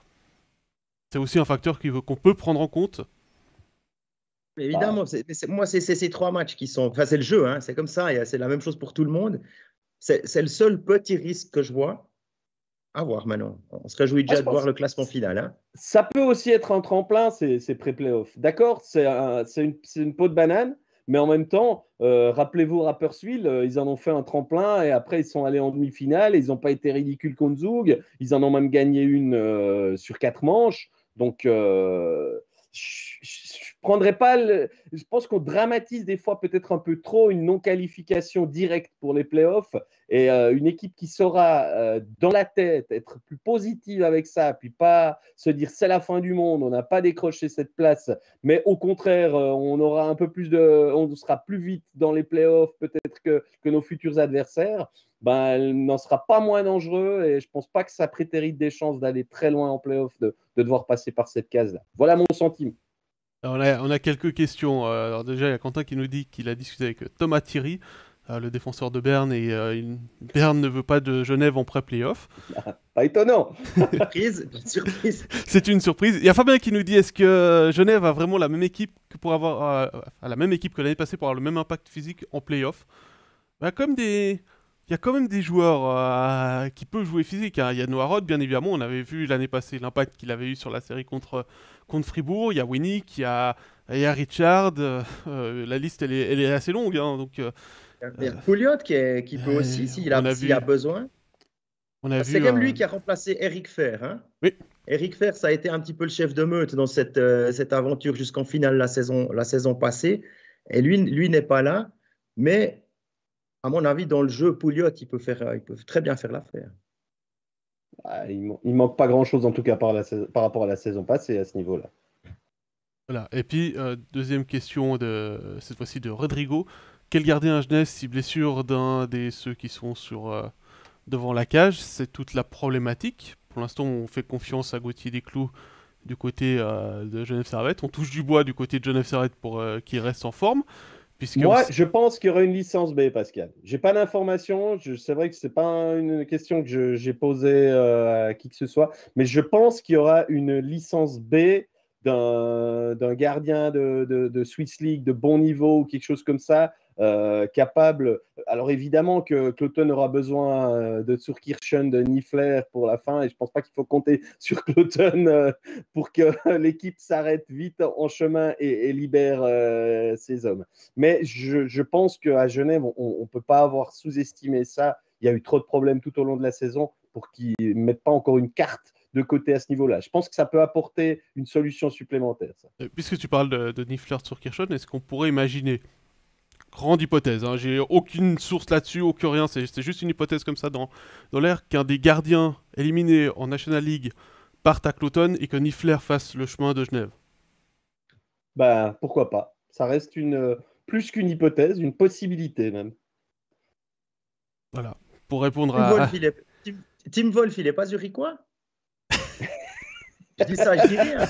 C'est aussi un facteur qu'on peut prendre en compte. Évidemment, moi, c'est ces 3 matchs qui sont... Enfin, c'est le jeu, hein, c'est comme ça, c'est la même chose pour tout le monde. C'est le seul petit risque que je vois. À voir maintenant. On se réjouit déjà de voir le classement final. Hein. Ça peut aussi être un tremplin, ces pré-playoffs. D'accord, c'est une peau de banane, mais en même temps, rappelez-vous Rapperswil, ils en ont fait un tremplin et après ils sont allés en demi-finale. Ils n'ont pas été ridicules contre Zug. Ils en ont même gagné une sur 4 manches. Donc, je prendrais pas. Je pense qu'on dramatise des fois peut-être un peu trop une non-qualification directe pour les playoffs et une équipe qui saura dans la tête être plus positive avec ça, puis pas se dire c'est la fin du monde, on n'a pas décroché cette place, mais au contraire, on aura un peu plus on sera plus vite dans les playoffs peut-être que nos futurs adversaires. Elle n'en sera pas moins dangereux et je ne pense pas que ça prétérite des chances d'aller très loin en play-off, de devoir passer par cette case-là. Voilà mon sentiment. Alors, on a quelques questions. Alors déjà, il y a Quentin qui nous dit qu'il a discuté avec Thomas Thierry, le défenseur de Berne, et Berne ne veut pas de Genève en pré-playoff. Pas étonnant. Surprise. C'est une surprise. Il y a Fabien qui nous dit, est-ce que Genève a vraiment la même équipe que l'année passée pour avoir le même impact physique en play-off? Il y a quand même des joueurs qui peuvent jouer physique. Hein. Il y a Noah Roth, bien évidemment. On avait vu l'année passée l'impact qu'il avait eu sur la série contre Fribourg. Il y a Winnick, il y a Richard. La liste, elle est assez longue. Hein, donc, il y a Pouliot qui peut aussi, s'il a besoin. C'est même lui qui a remplacé Eric Fer. Hein. Oui. Eric Fer, ça a été un petit peu le chef de meute dans cette aventure jusqu'en finale la saison passée. Et lui n'est pas là. Mais à mon avis, dans le jeu, Pouliot, il peut très bien faire l'affaire. Il manque pas grand-chose, en tout cas, par rapport à la saison passée, à ce niveau-là. Voilà. Et puis, deuxième question, cette fois-ci de Rodrigo. Quel gardien à Genève si blessure d'un des ceux qui sont devant la cage? C'est toute la problématique. Pour l'instant, on fait confiance à Gauthier Desclous du côté de Genève Servette. On touche du bois du côté de Genève Servette pour qu'il reste en forme. Moi, je pense qu'il y aura une licence B, Pascal. J'ai pas d'informations. C'est vrai que c'est pas une question que j'ai posée à qui que ce soit, mais je pense qu'il y aura une licence B d'un gardien de Swiss League de bon niveau ou quelque chose comme ça, capable. Alors évidemment que Cloton aura besoin de Zurkirchen, de Niffler pour la fin, et je pense pas qu'il faut compter sur Cloton pour que l'équipe s'arrête vite en chemin et libère ses hommes. Mais je pense qu'à Genève, on ne peut pas avoir sous-estimé ça. Il y a eu trop de problèmes tout au long de la saison pour qu'ils ne mettent pas encore une carte de côté à ce niveau-là. Je pense que ça peut apporter une solution supplémentaire. Ça. Puisque tu parles de Niffler sur Kirchhoff, est-ce qu'on pourrait imaginer, grande hypothèse, hein, j'ai aucune source là-dessus, aucun rien, c'est juste une hypothèse comme ça dans l'air, qu'un des gardiens éliminés en National League parte à Cloton et que Niffler fasse le chemin de Genève? Pourquoi pas. Ça reste plus qu'une hypothèse, une possibilité même. Voilà, pour répondre à... Tim Wolf, il n'est pas zurichois? Je dis ça, je dis rien.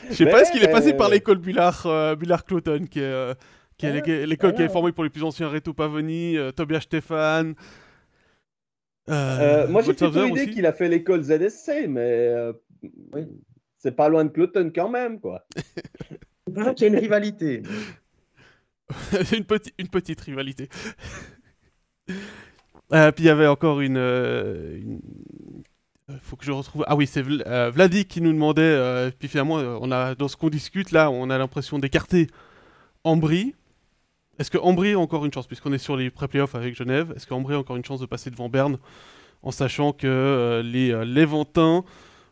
Je sais pas, est-ce qu'il est passé par l'école Bullard-Cloton, qui est l'école qui est formée pour les plus anciens, Reto Pavoni, Tobias Stefan. Moi, j'ai plutôt l'idée qu'il a fait l'école ZSC, mais oui. C'est pas loin de Cloton quand même, quoi. Il y a une rivalité. C'est une petite rivalité. Puis il y avait encore faut que je retrouve... Ah oui, c'est Vladi qui nous demandait, puis finalement, dans ce qu'on discute là, on a l'impression d'écarter Ambry. Est-ce que Ambry a encore une chance, puisqu'on est sur les pré-playoffs avec Genève, est-ce qu'Ambry a encore une chance de passer devant Berne, en sachant que les Léventins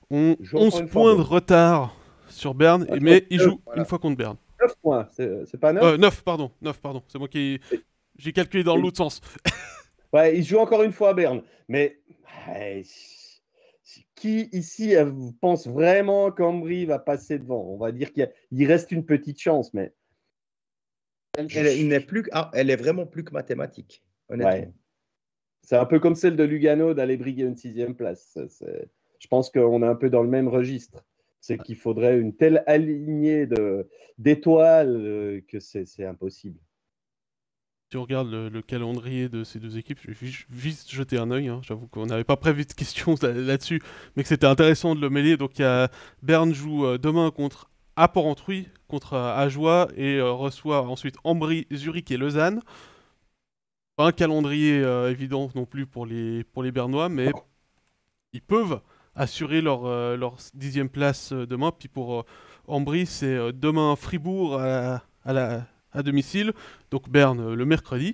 ont 11 points de retard sur Berne, mais ils jouent une fois contre Berne. 9 points, c'est pas 9? 9, pardon. 9, pardon. C'est moi qui... J'ai calculé dans l'autre sens. Ouais, il joue encore une fois à Berne. Mais ouais, qui ici pense vraiment qu'Ambry va passer devant? On va dire qu'il reste une petite chance, mais elle est vraiment plus que mathématique, honnêtement. ouais. C'est un peu comme celle de Lugano d'aller briguer une 6e place. Je pense qu'on est un peu dans le même registre. C'est qu'il faudrait une telle alignée d'étoiles que c'est impossible. Si on regarde le calendrier de ces deux équipes, je vais juste jeter un œil. Hein. J'avoue qu'on n'avait pas prévu de questions là-dessus, mais que c'était intéressant de le mêler. Donc, Berne joue demain contre Apporentruy, contre Ajoie, et reçoit ensuite Ambry, Zurich et Lausanne. Pas un calendrier évident non plus pour les Bernois, mais ils peuvent assurer leur 10e place demain. Puis pour Ambry, c'est demain Fribourg à domicile, donc Berne le mercredi,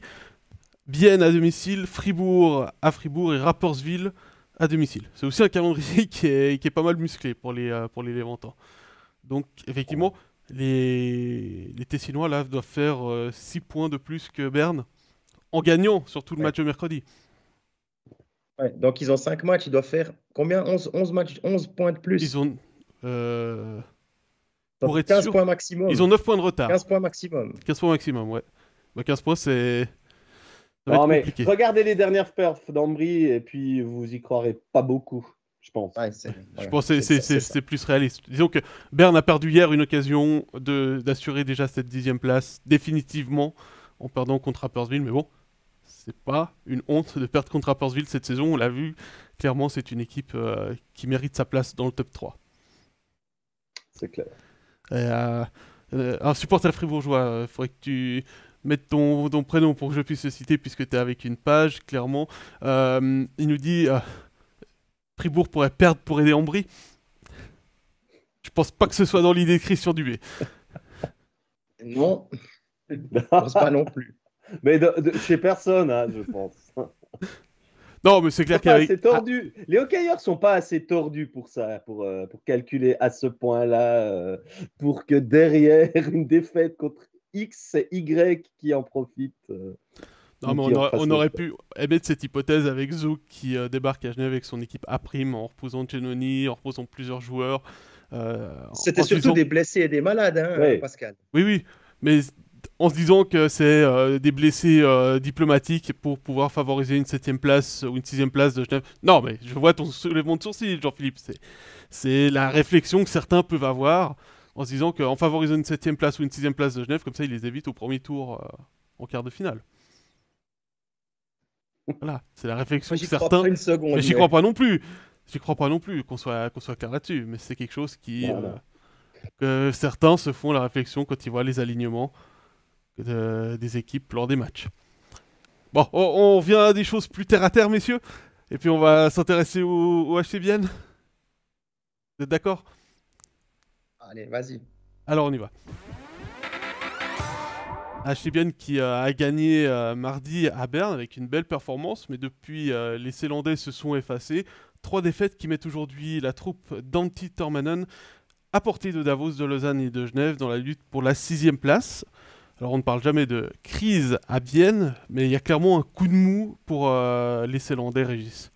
Bienne à domicile, Fribourg à Fribourg et Rapperswil à domicile. C'est aussi un calendrier qui est pas mal musclé pour les Léventins. Donc effectivement, les Tessinois là doivent faire 6 points de plus que Berne en gagnant surtout le match de mercredi. Ouais, donc ils ont 5 matchs, ils doivent faire combien? 11 matchs, 11 points de plus. Ils ont pour être 15 sûr, points maximum. ils ont 9 points de retard. 15 points maximum. 15 points maximum, ouais. Bah, 15 points, c'est... Non, mais regardez les dernières perfs d'Ambry et puis vous y croirez pas beaucoup, je pense. Ouais, je pense que c'est plus réaliste. Disons que Berne a perdu hier une occasion d'assurer déjà cette 10e place définitivement en perdant contre Rapperswil, mais bon, c'est pas une honte de perdre contre Rapperswil cette saison, on l'a vu, clairement c'est une équipe qui mérite sa place dans le top 3. C'est clair. Un supporter fribourgeois, il faudrait que tu mettes ton prénom pour que je puisse le citer puisque tu es avec une page, clairement. Il nous dit Fribourg pourrait perdre pour aider Ambry. Je pense pas que ce soit dans l'idée de Christian Dubé. Non, je pense pas non plus. Mais chez personne, hein, je pense. Non, mais c'est clair qu'avec... C'est tordu. Les hockeyeurs sont pas assez tordus pour ça, pour calculer à ce point-là, pour que derrière une défaite contre X, c'est Y qui en profite. Non, mais on aurait pu émettre cette hypothèse avec Zouk qui débarque à Genève avec son équipe A', en reposant Genoni, en reposant plusieurs joueurs. C'était surtout des blessés et des malades, hein, ouais. Pascal. Oui, mais en se disant que c'est des blessés diplomatiques pour pouvoir favoriser une 7e place ou une 6e place de Genève. Non, mais je vois ton soulèvement de sourcil, Jean-Philippe. C'est la réflexion que certains peuvent avoir en se disant qu'en favorisant une 7e place ou une 6e place de Genève, comme ça, ils les évitent au premier tour en quart de finale. Voilà, c'est la réflexion que certains... Crois pas une seconde, mais j'y crois pas non plus. J'y crois pas non plus qu'on soit clair là-dessus. Mais c'est quelque chose que certains se font la réflexion quand ils voient les alignements des équipes lors des matchs. Bon, on revient à des choses plus terre à terre, messieurs. Et puis on va s'intéresser au HC Vienne. Vous êtes d'accord? Allez, vas-y. Alors on y va. HC Vienne qui a gagné mardi à Berne avec une belle performance, mais depuis les Célandais se sont effacés. 3 défaites qui mettent aujourd'hui la troupe d'Antti Tormanen à portée de Davos, de Lausanne et de Genève dans la lutte pour la 6e place. Alors on ne parle jamais de crise à Bienne, mais il y a clairement un coup de mou pour les Célandais, Régis.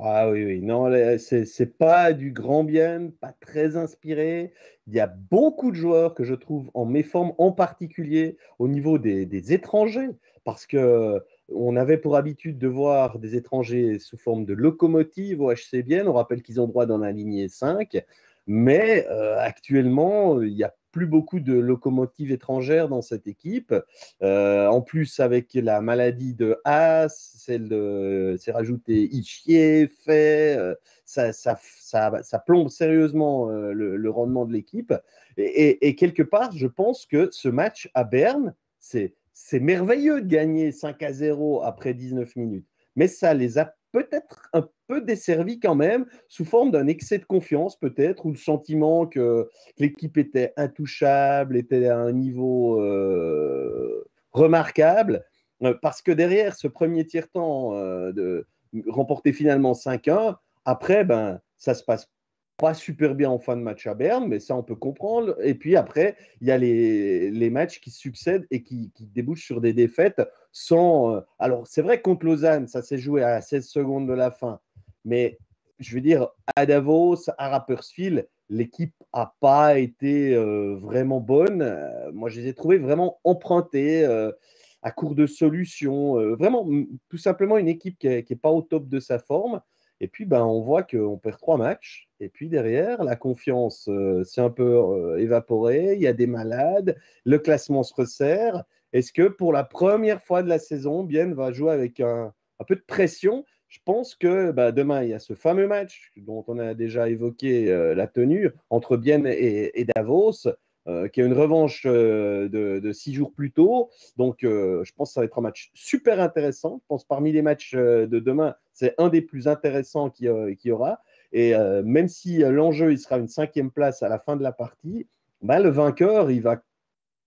Ah oui, non, c'est pas du grand bien, pas très inspiré. Il y a beaucoup de joueurs que je trouve en méforme, en particulier au niveau des étrangers, parce que on avait pour habitude de voir des étrangers sous forme de locomotive au HC Bienne. On rappelle qu'ils ont droit d'en aligner 5, mais actuellement, il n'y a plus beaucoup de locomotives étrangères dans cette équipe. En plus, avec la maladie de Haas, c'est rajouté Ischier, ça plombe sérieusement le rendement de l'équipe. Et quelque part, je pense que ce match à Berne, c'est merveilleux de gagner 5-0 après 19 minutes. Mais ça les a peut-être un peu desservis quand même, sous forme d'un excès de confiance peut-être, ou le sentiment que l'équipe était intouchable, était à un niveau remarquable, parce que derrière ce premier tiers-temps remporté finalement 5-1, après, ça se passe pas super bien en fin de match à Berne, mais ça, on peut comprendre. Et puis après, il y a les matchs qui succèdent et qui débouchent sur des défaites sans. Alors, c'est vrai que contre Lausanne, ça s'est joué à 16 secondes de la fin. Mais je veux dire, à Davos, à Rapperswil, l'équipe n'a pas été vraiment bonne. Moi, je les ai trouvés vraiment empruntés, à court de solutions. Vraiment, tout simplement, une équipe qui n'est pas au top de sa forme. Et puis, ben, on voit qu'on perd 3 matchs. Et puis derrière, la confiance s'est un peu évaporée. Il y a des malades. Le classement se resserre. Est-ce que pour la première fois de la saison, Bienne va jouer avec un peu de pression? Je pense que demain, il y a ce fameux match dont on a déjà évoqué la tenue entre Bienne et Davos, qui est une revanche de 6 jours plus tôt. Donc, je pense que ça va être un match super intéressant. Je pense parmi les matchs de demain, c'est un des plus intéressants qu'il y aura. Et même si l'enjeu, il sera une 5e place à la fin de la partie, le vainqueur, il va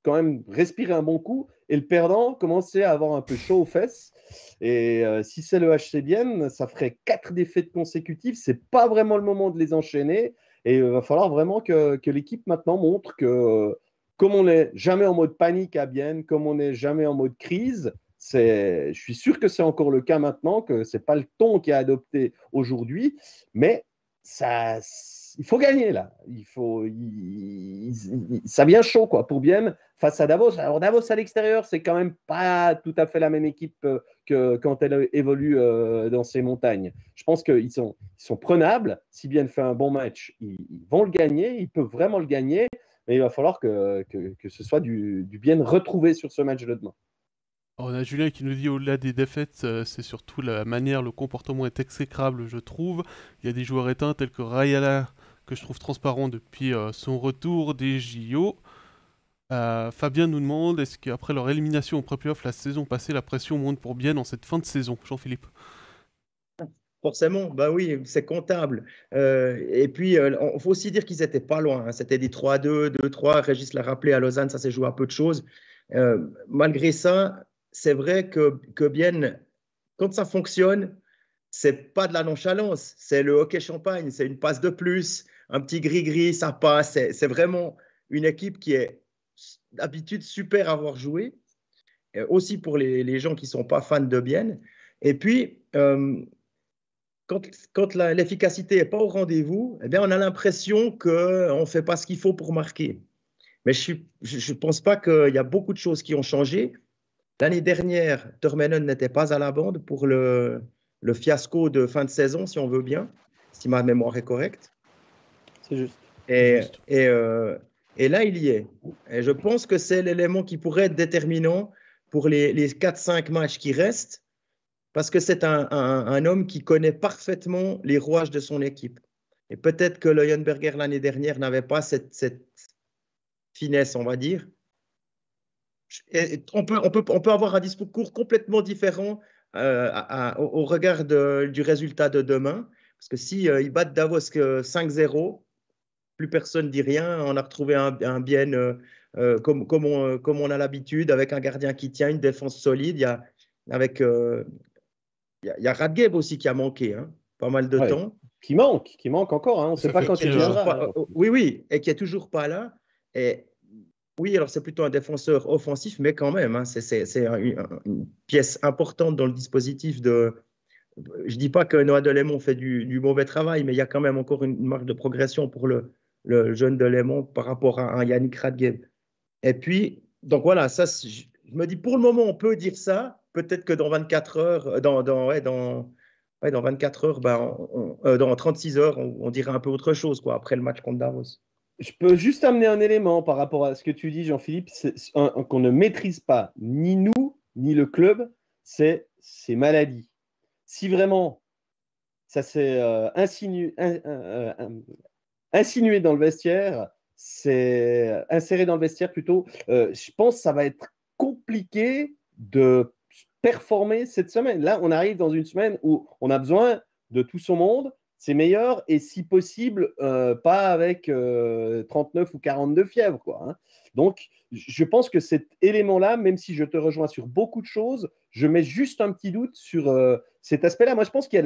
quand même respirer un bon coup et le perdant commencer à avoir un peu chaud aux fesses. Et si c'est le HC Bienne, ça ferait 4 défaites consécutives. C'est pas vraiment le moment de les enchaîner. Et il va falloir vraiment que l'équipe maintenant montre que, comme on n'est jamais en mode panique à Bienne, comme on n'est jamais en mode crise, je suis sûr que c'est encore le cas maintenant, que ce n'est pas le ton qui est adopté aujourd'hui, mais ça, il faut gagner là. Ça vient chaud quoi, pour Bienne face à Davos. Alors Davos à l'extérieur, c'est quand même pas tout à fait la même équipe que quand elle évolue dans ces montagnes. Je pense qu'ils sont prenables. Si Bienne fait un bon match, ils vont le gagner. Ils peuvent vraiment le gagner. Mais il va falloir que ce soit du Bienne retrouvé sur ce match de demain. On a Julien qui nous dit au-delà des défaites, c'est surtout la manière, le comportement est exécrable, je trouve. Il y a des joueurs éteints tels que Rayala, que je trouve transparent depuis son retour des JO. Fabien nous demande, est-ce qu'après leur élimination au pré-playoff la saison passée, la pression monte pour Bienne en cette fin de saison? Jean-Philippe? Forcément, bah oui, c'est comptable. Et puis, il faut aussi dire qu'ils n'étaient pas loin, hein. C'était des 3-2, 2-3. Régis l'a rappelé, à Lausanne, ça s'est joué à peu de choses. Malgré ça, c'est vrai que Bienne, quand ça fonctionne, c'est pas de la nonchalance, c'est le hockey champagne, c'est une passe de plus, un petit gris-gris, ça passe. C'est vraiment une équipe qui est d'habitude super à avoir joué, aussi pour les gens qui ne sont pas fans de Bienne. Et puis, quand l'efficacité n'est pas au rendez-vous, eh bien, on a l'impression qu'on ne fait pas ce qu'il faut pour marquer. Mais je ne pense pas qu'il y a beaucoup de choses qui ont changé. L'année dernière, Termenen n'était pas à la bande pour le fiasco de fin de saison, si on veut bien, si ma mémoire est correcte. C'est juste. Et là, il y est. Et je pense que c'est l'élément qui pourrait être déterminant pour les 4-5 matchs qui restent, parce que c'est un homme qui connaît parfaitement les rouages de son équipe. Et peut-être que Leuenberger l'année dernière n'avait pas cette finesse, on va dire. Et on peut avoir un discours complètement différent au regard du résultat de demain. Parce que si ils battent Davos 5-0, plus personne ne dit rien. On a retrouvé un Bienne comme on a l'habitude, avec un gardien qui tient, une défense solide. Il y a Radgeb aussi qui a manqué, hein, pas mal de temps. Qui manque encore. Hein. On ne sait pas quand il reviendra. Oui, et qui est toujours pas là. Et oui, alors c'est plutôt un défenseur offensif, mais quand même, hein, c'est une pièce importante dans le dispositif de. Je ne dis pas que Noah Delémont fait du mauvais travail, mais il y a quand même encore une marge de progression pour le jeune Delémont par rapport à un Yannick Radgeb. Et puis, donc voilà, ça, je me dis pour le moment, on peut dire ça. Peut-être que dans 24 heures, dans 24 heures, dans 36 heures, on dira un peu autre chose, quoi, après le match contre Davos. Je peux juste amener un élément par rapport à ce que tu dis, Jean-Philippe, qu'on ne maîtrise pas, ni nous, ni le club, c'est ces maladies. Si vraiment ça s'est insinué dans le vestiaire, c'est inséré dans le vestiaire plutôt, je pense que ça va être compliqué de performer cette semaine. Là, on arrive dans une semaine où on a besoin de tout son monde, c'est meilleur, et si possible, pas avec 39 ou 42 fièvres, quoi, hein. Donc, je pense que cet élément-là, même si je te rejoins sur beaucoup de choses, je mets juste un petit doute sur cet aspect-là. Moi, je pense qu'il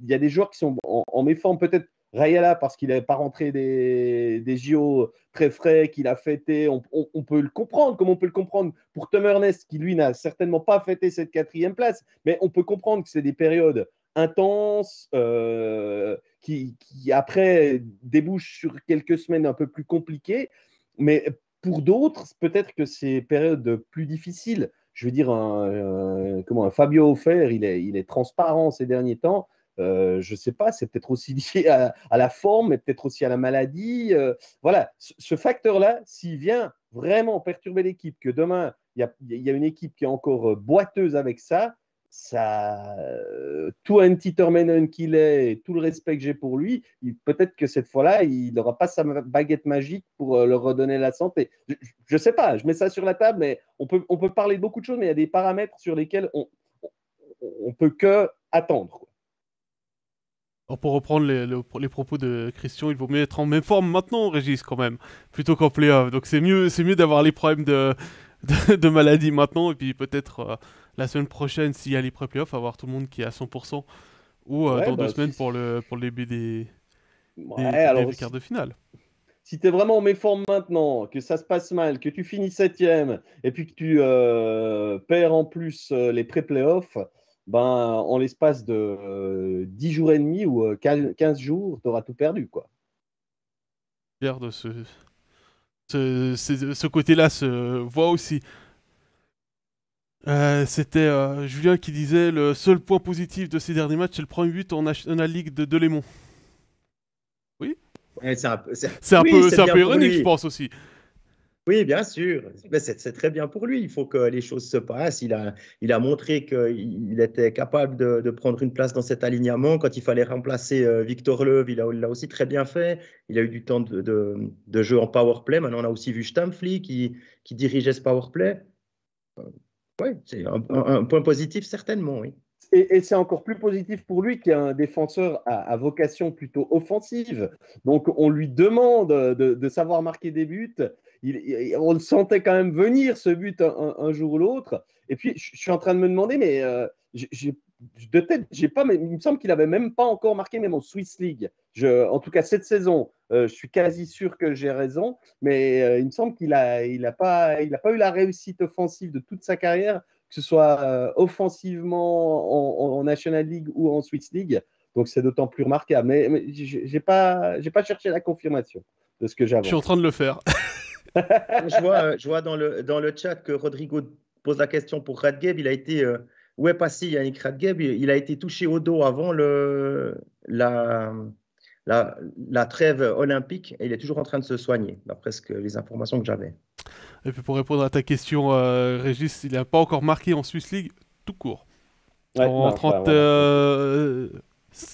y a des joueurs qui sont en méforme peut-être Rayala, parce qu'il n'avait pas rentré des JO très frais, qu'il a fêté, on peut le comprendre, comme on peut le comprendre pour Tom Ernest, qui lui n'a certainement pas fêté cette 4e place, mais on peut comprendre que c'est des périodes intenses, qui après débouchent sur quelques semaines un peu plus compliquées, mais pour d'autres, peut-être que c'est périodes plus difficiles. Je veux dire, un Fabio Aufer, il est transparent ces derniers temps. Je ne sais pas, c'est peut-être aussi lié à la forme, mais peut-être aussi à la maladie. Voilà, ce facteur-là, s'il vient vraiment perturber l'équipe, que demain, il y a une équipe qui est encore boiteuse avec ça, tout Antti Termeinen qu'il est, et tout le respect que j'ai pour lui, peut-être que cette fois-là, il n'aura pas sa baguette magique pour leur redonner la santé. Je ne sais pas, je mets ça sur la table, mais on peut parler de beaucoup de choses, mais il y a des paramètres sur lesquels on peut que attendre, quoi. Alors, pour reprendre les propos de Christian, il vaut mieux être en même forme maintenant, Régis, quand même, plutôt qu'en play-off. Donc c'est mieux d'avoir les problèmes de maladie maintenant, et puis peut-être la semaine prochaine, s'il y a les pré-playoffs, avoir tout le monde qui est à 100%, ou Ouais, dans 2 bah, semaines pour le début ouais, alors, des quarts de finale. si tu es vraiment en méforme maintenant, que ça se passe mal, que tu finis 7e et puis que tu perds en plus les pré-playoffs, ben, en l'espace de 10 jours et demi ou 15 jours, tu auras tout perdu, quoi. Fier de ce côté-là se voit aussi. C'était Julien qui disait le seul point positif de ces derniers matchs, c'est le premier but en National League de Delémont. Oui, Ouais, c'est c'est un bien peu pour ironique, je lui. pense aussi. Oui, bien sûr. Mais c'est très bien pour lui. Il faut que les choses se passent. Il a montré qu'il était capable de prendre une place dans cet alignement. Quand il fallait remplacer Victor Löw, il l'a aussi très bien fait. Il a eu du temps de jeu en power play. Maintenant, on a aussi vu Stamfli qui dirigeait ce power play. Oui, c'est un point positif, certainement, oui. Et c'est encore plus positif pour lui qui est un défenseur à vocation plutôt offensive. Donc, on lui demande de savoir marquer des buts. On le sentait quand même venir, ce but, un jour ou l'autre. Et puis, je suis en train de me demander, mais de tête, j'ai pas, mais il me semble qu'il n'avait même pas encore marqué, même en Swiss League. En tout cas, cette saison, je suis quasi sûr que j'ai raison, mais il me semble qu'il a pas eu la réussite offensive de toute sa carrière, que ce soit offensivement en National League ou en Swiss League. Donc, c'est d'autant plus remarquable. Mais j'ai pas cherché la confirmation de ce que Je suis en j'avance. train de le faire. Je vois dans le chat que Rodrigo pose la question pour Radgeb. Où est passé Yannick Radgeb? Il a été touché au dos avant la, la trêve olympique et il est toujours en train de se soigner, d'après les informations que j'avais. Et puis pour répondre à ta question, Régis, il n'a pas encore marqué en Swiss League tout court. Ouais, En non, enfin, voilà.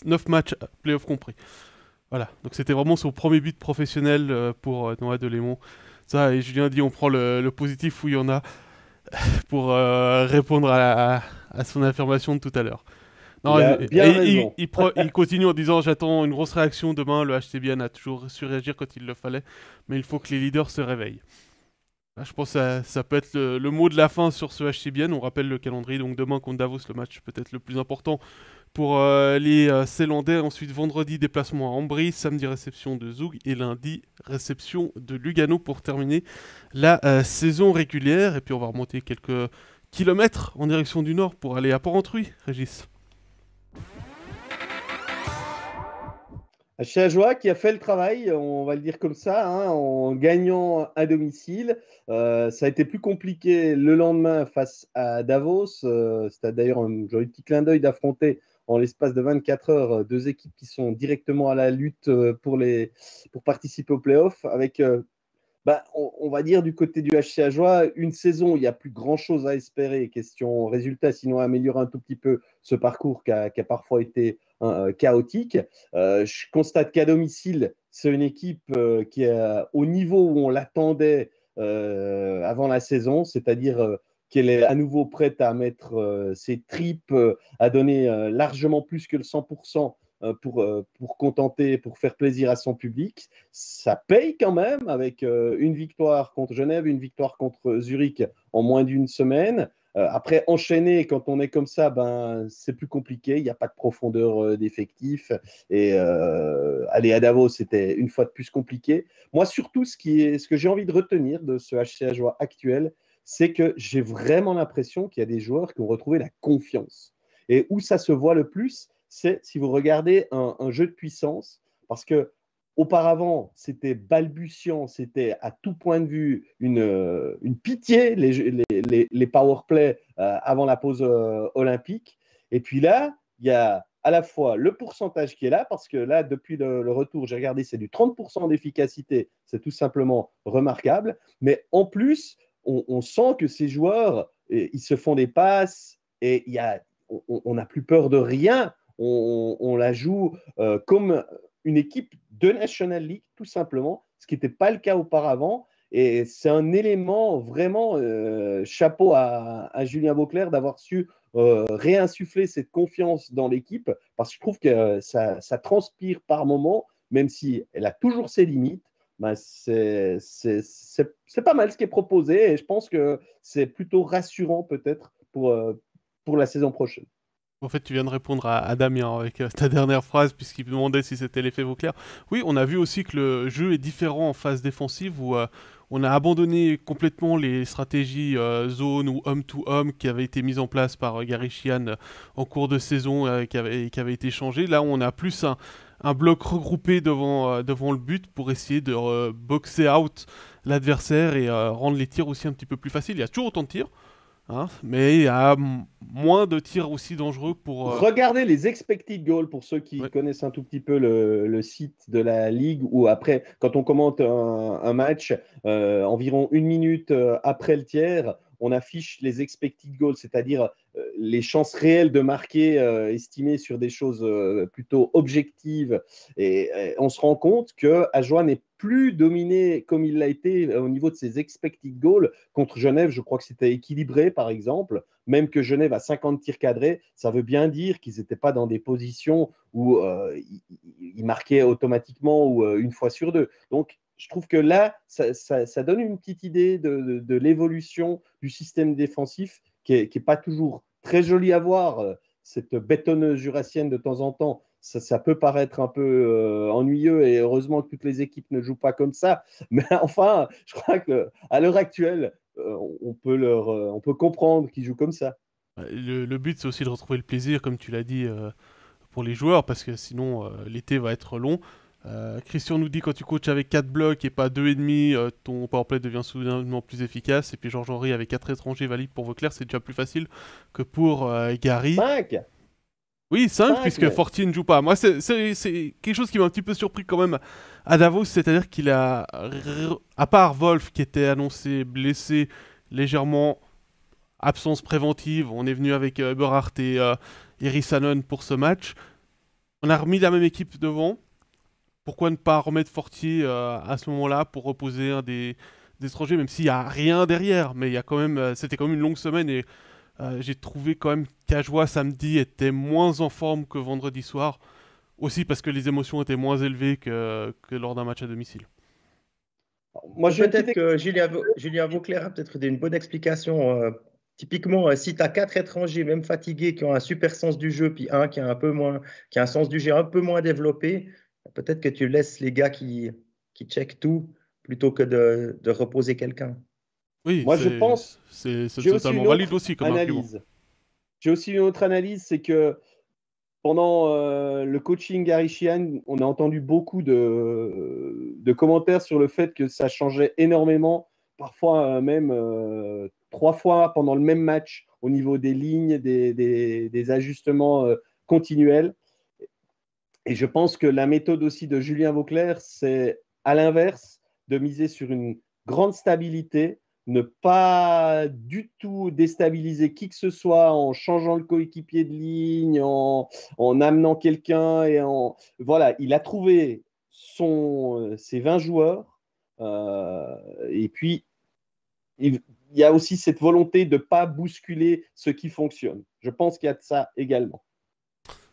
9 matchs, playoff compris. Voilà, donc c'était vraiment son premier but professionnel pour Noah Delémont. Ça, et Julien dit on prend le positif où il y en a pour répondre à son affirmation de tout à l'heure. Non, Il a bien raison. il continue en disant j'attends une grosse réaction demain, le HCBN a toujours su réagir quand il le fallait, mais il faut que les leaders se réveillent. Là, je pense que ça peut être le mot de la fin sur ce HCBN. On rappelle le calendrier, donc demain contre Davos, le match peut-être le plus important pour les Ceylandais. Ensuite, vendredi, déplacement à Ambry, samedi, réception de Zoug et lundi, réception de Lugano pour terminer la saison régulière. Et puis, on va remonter quelques kilomètres en direction du nord pour aller à Port-Entruy, Régis. Ajoie qui a fait le travail, on va le dire comme ça, hein, en gagnant à domicile. Ça a été plus compliqué le lendemain face à Davos. C'était d'ailleurs un joli petit clin d'œil d'affronter en l'espace de 24 heures deux équipes qui sont directement à la lutte pour participer aux playoffs avec on va dire du côté du HC Ajoie, une saison où il n'y a plus grand-chose à espérer, question résultat, sinon améliorer un tout petit peu ce parcours qui a parfois été chaotique. Je constate qu'à domicile, c'est une équipe qui est au niveau où on l'attendait avant la saison, c'est-à-dire qu'elle est à nouveau prête à mettre ses tripes, à donner largement plus que le 100% pour contenter, pour faire plaisir à son public. Ça paye quand même avec une victoire contre Genève, une victoire contre Zurich en moins d'une semaine, Après, enchaîner, quand on est comme ça, ben, c'est plus compliqué. Il n'y a pas de profondeur d'effectif. Et aller à Davos, c'était une fois de plus compliqué. Moi, surtout, ce que j'ai envie de retenir de ce HC Ajoie actuel, c'est que j'ai vraiment l'impression qu'il y a des joueurs qui ont retrouvé la confiance. Et où ça se voit le plus, c'est si vous regardez un jeu de puissance, parce que auparavant, c'était balbutiant, c'était à tout point de vue une pitié, les power play avant la pause olympique. Et puis là, il y a à la fois le pourcentage qui est là, parce que là, depuis le retour, j'ai regardé, c'est du 30% d'efficacité, c'est tout simplement remarquable. Mais en plus, on sent que ces joueurs, ils se font des passes et on n'a plus peur de rien. On la joue comme une équipe de National League, tout simplement, ce qui n'était pas le cas auparavant. Et c'est un élément vraiment chapeau à Julien Vauclair d'avoir su réinsuffler cette confiance dans l'équipe, parce que je trouve que ça transpire par moment, même si elle a toujours ses limites. Ben c'est pas mal ce qui est proposé et je pense que c'est plutôt rassurant peut-être pour la saison prochaine. En fait, tu viens de répondre à Damien avec ta dernière phrase, puisqu'il me demandait si c'était l'effet Vauclair. Oui, on a vu aussi que le jeu est différent en phase défensive, où on a abandonné complètement les stratégies zone ou homme-to-homme qui avaient été mises en place par Gary Sheehan en cours de saison, qui avaient été changées. Là, on a plus un bloc regroupé devant le but pour essayer de boxer out l'adversaire et rendre les tirs aussi un petit peu plus faciles. Il y a toujours autant de tirs. Hein, mais il y a moins de tirs aussi dangereux pour... Regardez les expected goals pour ceux qui connaissent un tout petit peu le site de la Ligue, où après, quand on commente un match, environ 1 minute après le tiers, on affiche les expected goals, c'est-à-dire les chances réelles de marquer estimées sur des choses plutôt objectives. Et on se rend compte que Ajoie n'est plus dominé comme il l'a été au niveau de ses expected goals. Contre Genève, je crois que c'était équilibré, par exemple. Même que Genève a 50 tirs cadrés, ça veut bien dire qu'ils n'étaient pas dans des positions où ils marquaient automatiquement ou une fois sur deux. Donc, je trouve que là, ça donne une petite idée de l'évolution du système défensif qui est pas toujours très joli à voir. Cette bétonneuse jurassienne de temps en temps, ça peut paraître un peu ennuyeux et heureusement que toutes les équipes ne jouent pas comme ça. Mais enfin, je crois qu'à l'heure actuelle, on peut comprendre qu'ils jouent comme ça. Le but, c'est aussi de retrouver le plaisir, comme tu l'as dit, pour les joueurs, parce que sinon, l'été va être long. Christian nous dit, quand tu coaches avec 4 blocs et pas 2,5, ton powerplay devient soudainement plus efficace. Et puis Georges-Henri, avec 4 étrangers valides pour Vauclair, c'est déjà plus facile que pour Gary. 5. Oui, 5, puisque Fortier ne joue pas. Moi, c'est quelque chose qui m'a un petit peu surpris quand même à Davos, c'est-à-dire qu'il a, à part Wolf qui était annoncé blessé légèrement, absence préventive, on est venu avec Eberhardt et Rissanen pour ce match. On a remis la même équipe devant. Pourquoi ne pas remettre Fortier à ce moment-là pour reposer un des étrangers, même s'il n'y a rien derrière, mais il y a quand même, c'était quand même une longue semaine et j'ai trouvé quand même qu'Ajoie samedi était moins en forme que vendredi soir, aussi parce que les émotions étaient moins élevées que lors d'un match à domicile. Moi, peut-être que Julien Vauclair a peut-être une bonne explication. Typiquement, si tu as 4 étrangers, même fatigués, qui ont un super sens du jeu, puis un qui a un peu moins, qui a un sens du jeu un peu moins développé, peut-être que tu laisses les gars qui checkent tout plutôt que de reposer quelqu'un. Oui, moi je pense. C'est totalement valide aussi comme argument. J'ai aussi une autre analyse, c'est que pendant le coaching Gary Sheehan, on a entendu beaucoup de commentaires sur le fait que ça changeait énormément, parfois même 3 fois pendant le même match au niveau des lignes, des ajustements continuels. Et je pense que la méthode aussi de Julien Vauclair, c'est à l'inverse de miser sur une grande stabilité, ne pas du tout déstabiliser qui que ce soit en changeant le coéquipier de ligne, en amenant quelqu'un. Voilà, il a trouvé ses 20 joueurs. Et puis, il y a aussi cette volonté de ne pas bousculer ce qui fonctionne. Je pense qu'il y a de ça également.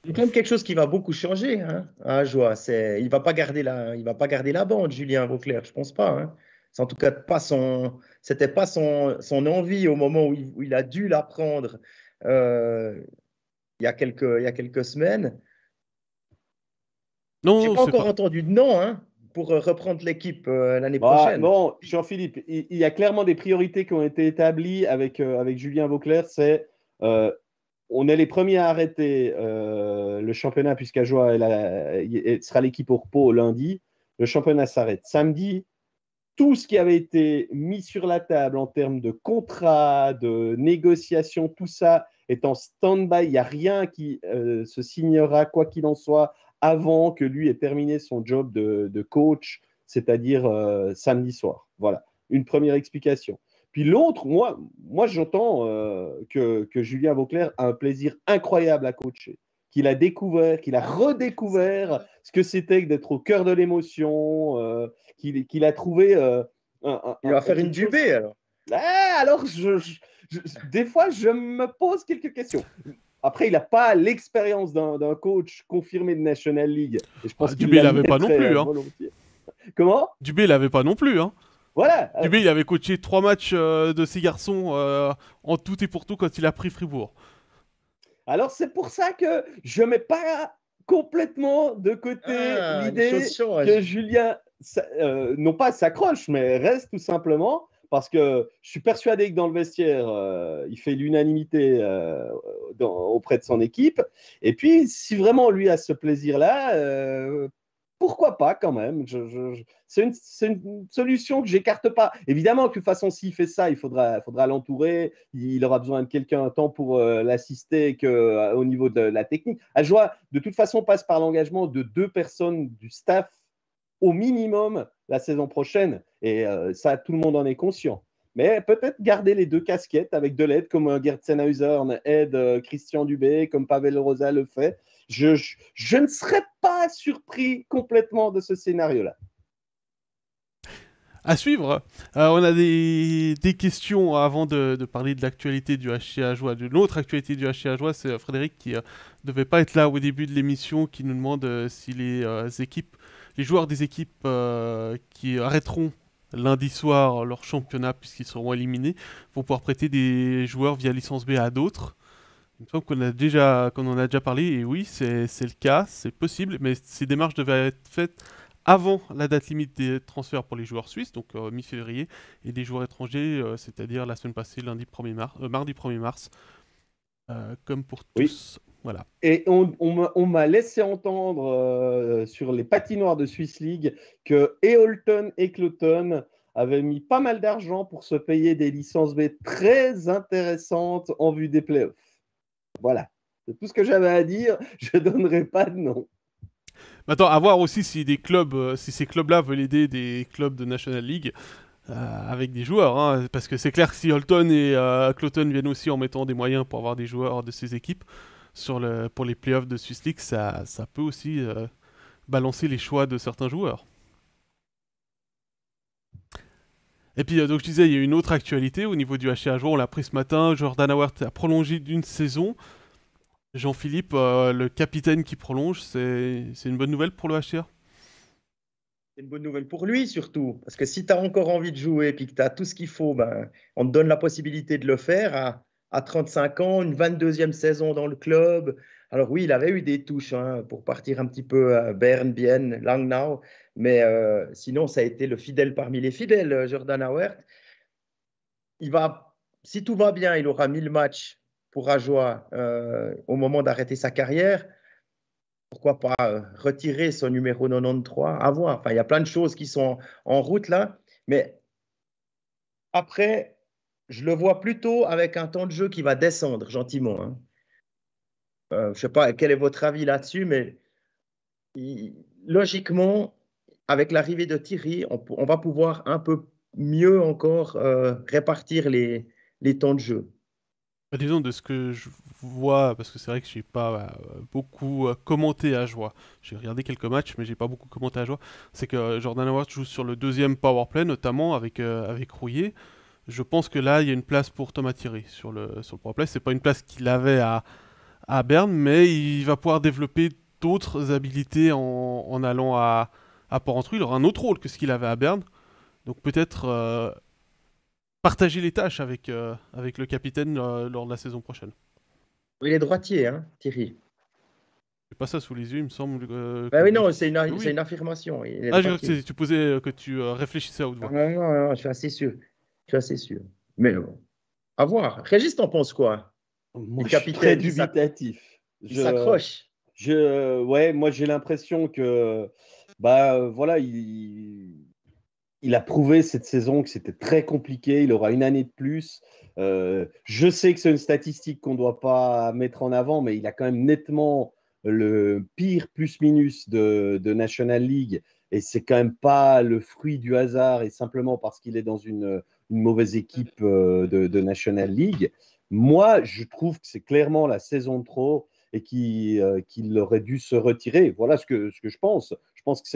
C'est quand même quelque chose qui va beaucoup changer, hein, à Ajoie. Il va pas garder la bande, Julien Vauclair, je pense pas. Hein. C'est en tout cas pas c'était pas son envie au moment où il a dû l'apprendre il y a quelques semaines. J'ai Non, pas c'est encore pas. entendu de nom hein, pour reprendre l'équipe l'année Bah, prochaine. non, Jean-Philippe, il y a clairement des priorités qui ont été établies avec Julien Vauclair. On est les premiers à arrêter le championnat puisqu'Ajoie sera l'équipe au repos lundi. Le championnat s'arrête samedi. Tout ce qui avait été mis sur la table en termes de contrat, de négociation, tout ça est en stand-by. Il n'y a rien qui se signera, quoi qu'il en soit, avant que lui ait terminé son job de coach, c'est-à-dire samedi soir. Voilà, une première explication. Puis l'autre, moi j'entends que Julien Vauclair a un plaisir incroyable à coacher, qu'il a découvert, qu'il a redécouvert ce que c'était que d'être au cœur de l'émotion, qu'il a trouvé Il va faire une dubée alors. Ah, alors, des fois, je me pose quelques questions. Après, il n'a pas l'expérience d'un coach confirmé de National League. Et je pense qu'il Dubé, il l'avait pas non plus. Hein. volontiers. Comment? Dubé, il l'avait pas non plus. Hein. Voilà. Dubé, il avait coaché 3 matchs de ces garçons en tout et pour tout quand il a pris Fribourg. Alors, c'est pour ça que je ne mets pas complètement de côté l'idée que Julien, non pas s'accroche, mais reste tout simplement. Parce que je suis persuadé que dans le vestiaire, il fait l'unanimité auprès de son équipe. Et puis, si vraiment lui a ce plaisir-là, pourquoi pas quand même. C'est une solution que j'écarte pas. Évidemment que de toute façon, s'il fait ça, il faudra l'entourer. Il aura besoin de quelqu'un un temps pour l'assister au niveau de la technique. Ajoie, de toute façon, passe par l'engagement de 2 personnes du staff au minimum la saison prochaine. Et ça, tout le monde en est conscient. Mais peut-être garder les 2 casquettes avec de l'aide, comme Gerd Sennhauser aide Christian Dubé, comme Pavel Rosa le fait. Je ne serais pas surpris complètement de ce scénario-là. À suivre. On a des questions avant de parler de l'actualité du HC Ajoie. De l'autre actualité du HC Ajoie, c'est Frédéric qui ne devait pas être là au début de l'émission, qui nous demande si les joueurs des équipes qui arrêteront lundi soir leur championnat puisqu'ils seront éliminés vont pouvoir prêter des joueurs via licence B à d'autres. Il me semble qu'on en a déjà parlé, et oui, c'est le cas, c'est possible, mais ces démarches devaient être faites avant la date limite des transferts pour les joueurs suisses, donc mi-février, et les joueurs étrangers, c'est-à-dire la semaine passée, mardi 1er mars, comme pour tous. Oui. Voilà. Et on m'a laissé entendre sur les patinoires de Swiss League que Holton et Cloton avaient mis pas mal d'argent pour se payer des licences B très intéressantes en vue des playoffs. Voilà, c'est tout ce que j'avais à dire. Je ne donnerai pas de nom. Maintenant, à voir aussi si si ces clubs-là veulent aider des clubs de National League avec des joueurs, hein, parce que c'est clair que si Holton et Cloton viennent aussi en mettant des moyens pour avoir des joueurs de ces équipes pour les playoffs de Swiss League, ça peut aussi balancer les choix de certains joueurs. Et puis, donc je disais, il y a une autre actualité au niveau du HC Ajoie, on l'a appris ce matin, Jordan Howard a prolongé d'une saison. Jean-Philippe, le capitaine qui prolonge, c'est une bonne nouvelle pour le HCA? C'est une bonne nouvelle pour lui surtout, parce que si tu as encore envie de jouer et que tu as tout ce qu'il faut, on te donne la possibilité de le faire à 35 ans, une 22e saison dans le club. Alors oui, il avait eu des touches pour partir un petit peu à Berne, Bienne, Langnau, mais sinon ça a été le fidèle parmi les fidèles, Jordan Howard. Si tout va bien, il aura 1000 matchs pour Ajoie au moment d'arrêter sa carrière. Pourquoi pas retirer son numéro 93, à voir. Enfin, il y a plein de choses qui sont en route là, mais après, je le vois plutôt avec un temps de jeu qui va descendre gentiment. Hein. Je ne sais pas quel est votre avis là-dessus, mais logiquement, avec l'arrivée de Thierry, on va pouvoir un peu mieux encore répartir les temps de jeu. Disons de ce que je vois, parce que c'est vrai que j'ai pas beaucoup commenté Ajoie. J'ai regardé quelques matchs, mais j'ai pas beaucoup commenté Ajoie. C'est que Jordan Howard joue sur le 2e powerplay, notamment avec Rouillet. Je pense que là, il y a une place pour Thomas Thierry sur le powerplay. C'est pas une place qu'il avait à Berne, mais il va pouvoir développer d'autres habilités en allant à Porrentruy. Il aura un autre rôle que ce qu'il avait à Berne. Donc peut-être partager les tâches avec le capitaine lors de la saison prochaine. Il est droitier, hein, Thierry. J'ai pas ça sous les yeux, il me semble. Ben oui, Oui. non, c'est Oui. une affirmation. Il est Ah, j'ai cru droitier. que tu réfléchissais à haute Non, voix. non, non, non, je suis assez sûr. Je suis assez sûr. Mais bon, à voir. Régis, t'en penses quoi? Moi, Le je suis très capitaine, dubitatif. il s'accroche. Ouais, moi, j'ai l'impression que, bah, voilà, il a prouvé cette saison que c'était très compliqué. Il aura une année de plus. Je sais que c'est une statistique qu'on ne doit pas mettre en avant, mais il a quand même nettement le pire plus-minus de National League. Et c'est quand même pas le fruit du hasard et simplement parce qu'il est dans une mauvaise équipe de National League. Moi, je trouve que c'est clairement la saison de trop et qu'il aurait dû se retirer. Voilà ce que je pense. Je pense que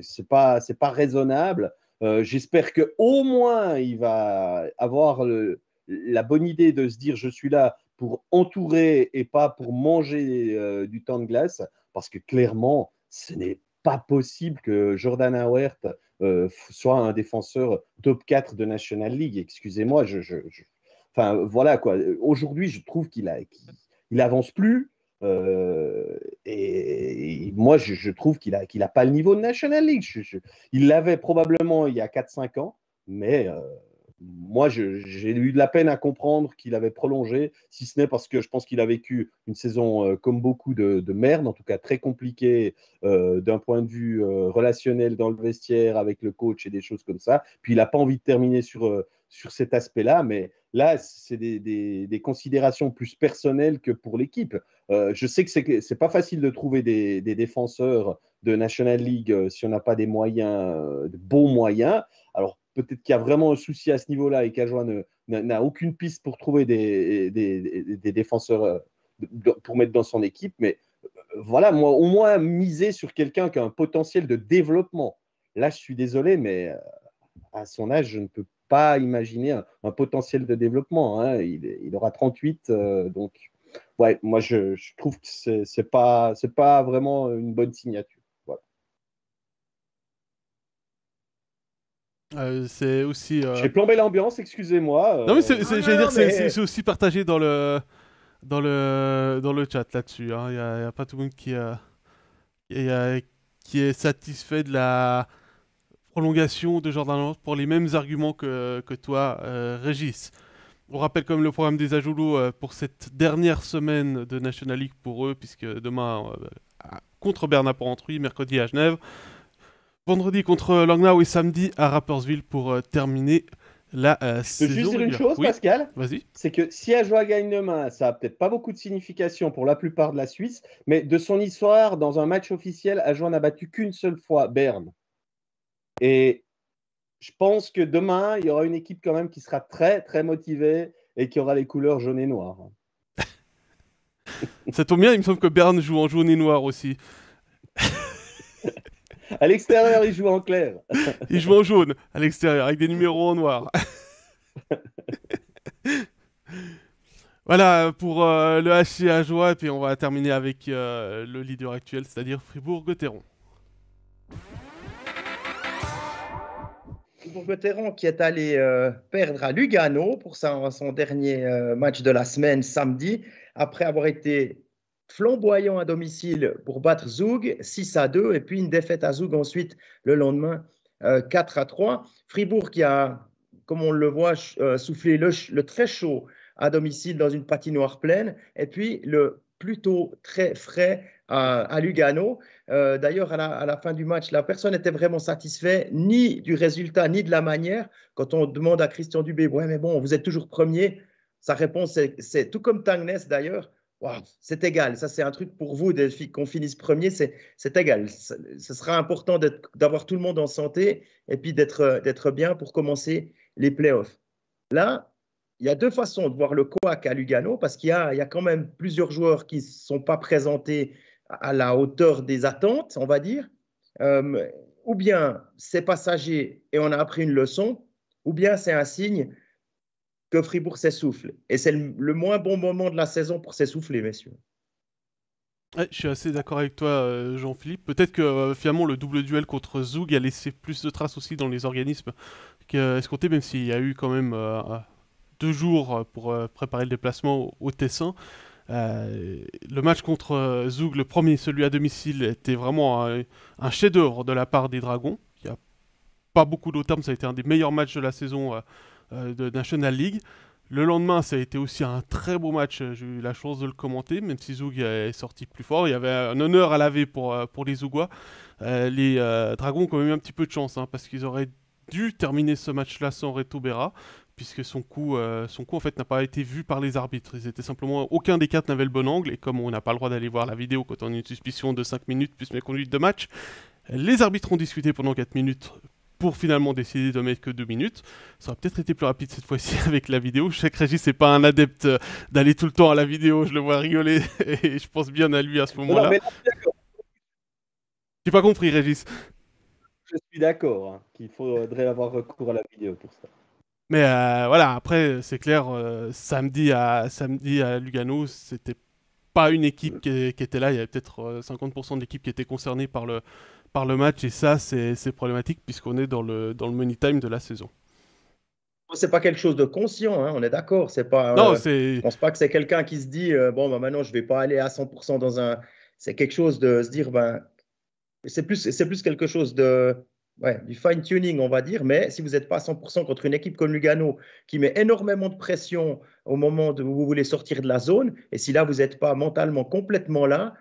c'est pas raisonnable. J'espère qu'au moins il va avoir la bonne idée de se dire je suis là pour entourer et pas pour manger du temps de glace, parce que clairement, ce n'est pas possible que Jordan Howard soit un défenseur top 4 de National League. Excusez-moi, enfin voilà quoi. Aujourd'hui, je trouve qu'il avance plus. Et moi, je trouve qu'il a pas le niveau de National League. Il l'avait probablement il y a 4 5 ans, mais moi, j'ai eu de la peine à comprendre qu'il avait prolongé, si ce n'est parce que je pense qu'il a vécu une saison comme beaucoup de merde, en tout cas très compliquée d'un point de vue relationnel dans le vestiaire avec le coach et des choses comme ça. Puis il n'a pas envie de terminer sur cet aspect-là, mais là, c'est des considérations plus personnelles que pour l'équipe. Je sais que c'est pas facile de trouver des défenseurs de National League si on n'a pas des moyens, de bons moyens. Alors peut-être qu'il y a vraiment un souci à ce niveau-là et qu'Ajoie n'a aucune piste pour trouver des défenseurs pour mettre dans son équipe. Mais voilà, moi, au moins miser sur quelqu'un qui a un potentiel de développement. Là, je suis désolé, mais à son âge, je ne peux pas imaginer un potentiel de développement. Hein. Il aura 38, donc ouais, moi je trouve que c'est pas vraiment une bonne signature. Voilà. C'est aussi. J'ai plombé l'ambiance, excusez-moi. Non, mais Non, j'allais non, dire, non, mais c'est aussi partagé dans le chat là-dessus. Hein. Y a pas tout le monde y a- qui est satisfait de la prolongation de Jordan Lawrence pour les mêmes arguments que toi, Régis. On rappelle comme le programme des Ajoulots pour cette dernière semaine de National League pour eux, puisque demain contre Bernat Porrentruy, mercredi à Genève, vendredi contre Langnau et samedi à Rapperswil pour terminer la Je peux juste saison dire une régulière. chose, Oui, Pascal, vas-y. c'est que si Ajoie gagne demain, ça n'a peut-être pas beaucoup de signification pour la plupart de la Suisse, mais de son histoire, dans un match officiel, Ajoie n'a battu qu'une seule fois Berne. Et je pense que demain, il y aura une équipe quand même qui sera très, très motivée et qui aura les couleurs jaune et noir. Ça tombe bien, il me semble que Berne joue en jaune et noir aussi. À l'extérieur, il joue en clair. Il joue en jaune à l'extérieur avec des numéros en noir. Voilà pour le HC Ajoie, et puis on va terminer avec le leader actuel, c'est-à-dire Fribourg-Gotteron. Fribourg-Gotteron qui est allé perdre à Lugano pour son dernier match de la semaine samedi, après avoir été flamboyant à domicile pour battre Zug 6-2 et puis une défaite à Zug ensuite le lendemain 4-3. Fribourg qui a, comme on le voit, soufflé le très chaud à domicile dans une patinoire pleine et puis le plutôt très frais à Lugano. D'ailleurs, à la fin du match, la personne n'était vraiment satisfaite ni du résultat ni de la manière. Quand on demande à Christian Dubé, ouais, mais bon, vous êtes toujours premier, sa réponse, c'est tout comme Tangnes d'ailleurs. Wow, c'est égal, ça c'est un truc pour vous qu'on finisse premier, c'est égal. Ce sera important d'avoir tout le monde en santé et puis d'être bien pour commencer les playoffs. Là, il y a deux façons de voir le couac à Lugano parce qu'il y a quand même plusieurs joueurs qui ne sont pas présentés à la hauteur des attentes, on va dire. Euh, ou bien c'est passager et on a appris une leçon, ou bien c'est un signe que Fribourg s'essouffle. Et c'est le moins bon moment de la saison pour s'essouffler, messieurs. Ouais, je suis assez d'accord avec toi, Jean-Philippe. Peut-être que finalement le double duel contre Zug a laissé plus de traces aussi dans les organismes qu'escompté, même s'il y a eu quand même 2 jours pour préparer le déplacement au Tessin. Le match contre Zug, le premier, celui à domicile, était vraiment un chef-d'œuvre de la part des Dragons. Il n'y a pas beaucoup d'autres termes, ça a été un des meilleurs matchs de la saison de National League. Le lendemain, ça a été aussi un très beau match. J'ai eu la chance de le commenter, même si Zug est sorti plus fort. Il y avait un honneur à laver pour les Zougois. Les Dragons ont quand même eu un petit peu de chance, hein, parce qu'ils auraient dû terminer ce match-là sans Reto Berra, puisque son coup en fait n'a pas été vu par les arbitres. Ils étaient simplement, aucun des quatre n'avait le bon angle, et comme on n'a pas le droit d'aller voir la vidéo quand on a une suspicion de 5 minutes plus mes conduites de match, les arbitres ont discuté pendant 4 minutes pour finalement décider de mettre que 2 minutes. Ça aurait peut-être été plus rapide cette fois-ci avec la vidéo. Je sais que Régis n'est pas un adepte d'aller tout le temps à la vidéo, je le vois rigoler et je pense bien à lui à ce Non, moment-là. mais là, J'ai pas compris, Régis. je suis d'accord, hein, qu'il faudrait avoir recours à la vidéo pour ça. Mais voilà, après, c'est clair, samedi à Lugano, c'était pas une équipe qui était là. Il y avait peut-être 50% de l'équipe qui était concernée par le match, et ça, c'est problématique puisqu'on est dans le money time de la saison. C'est pas quelque chose de conscient, hein, on est d'accord. C'est pas, Non, je pense pas que c'est quelqu'un qui se dit bon, bah, maintenant je vais pas aller à 100% dans un. C'est quelque chose de se dire ben, c'est plus quelque chose de ouais, du fine-tuning, on va dire. Mais si vous n'êtes pas à 100% contre une équipe comme Lugano qui met énormément de pression au moment où vous voulez sortir de la zone, et si là vous n'êtes pas mentalement complètement là,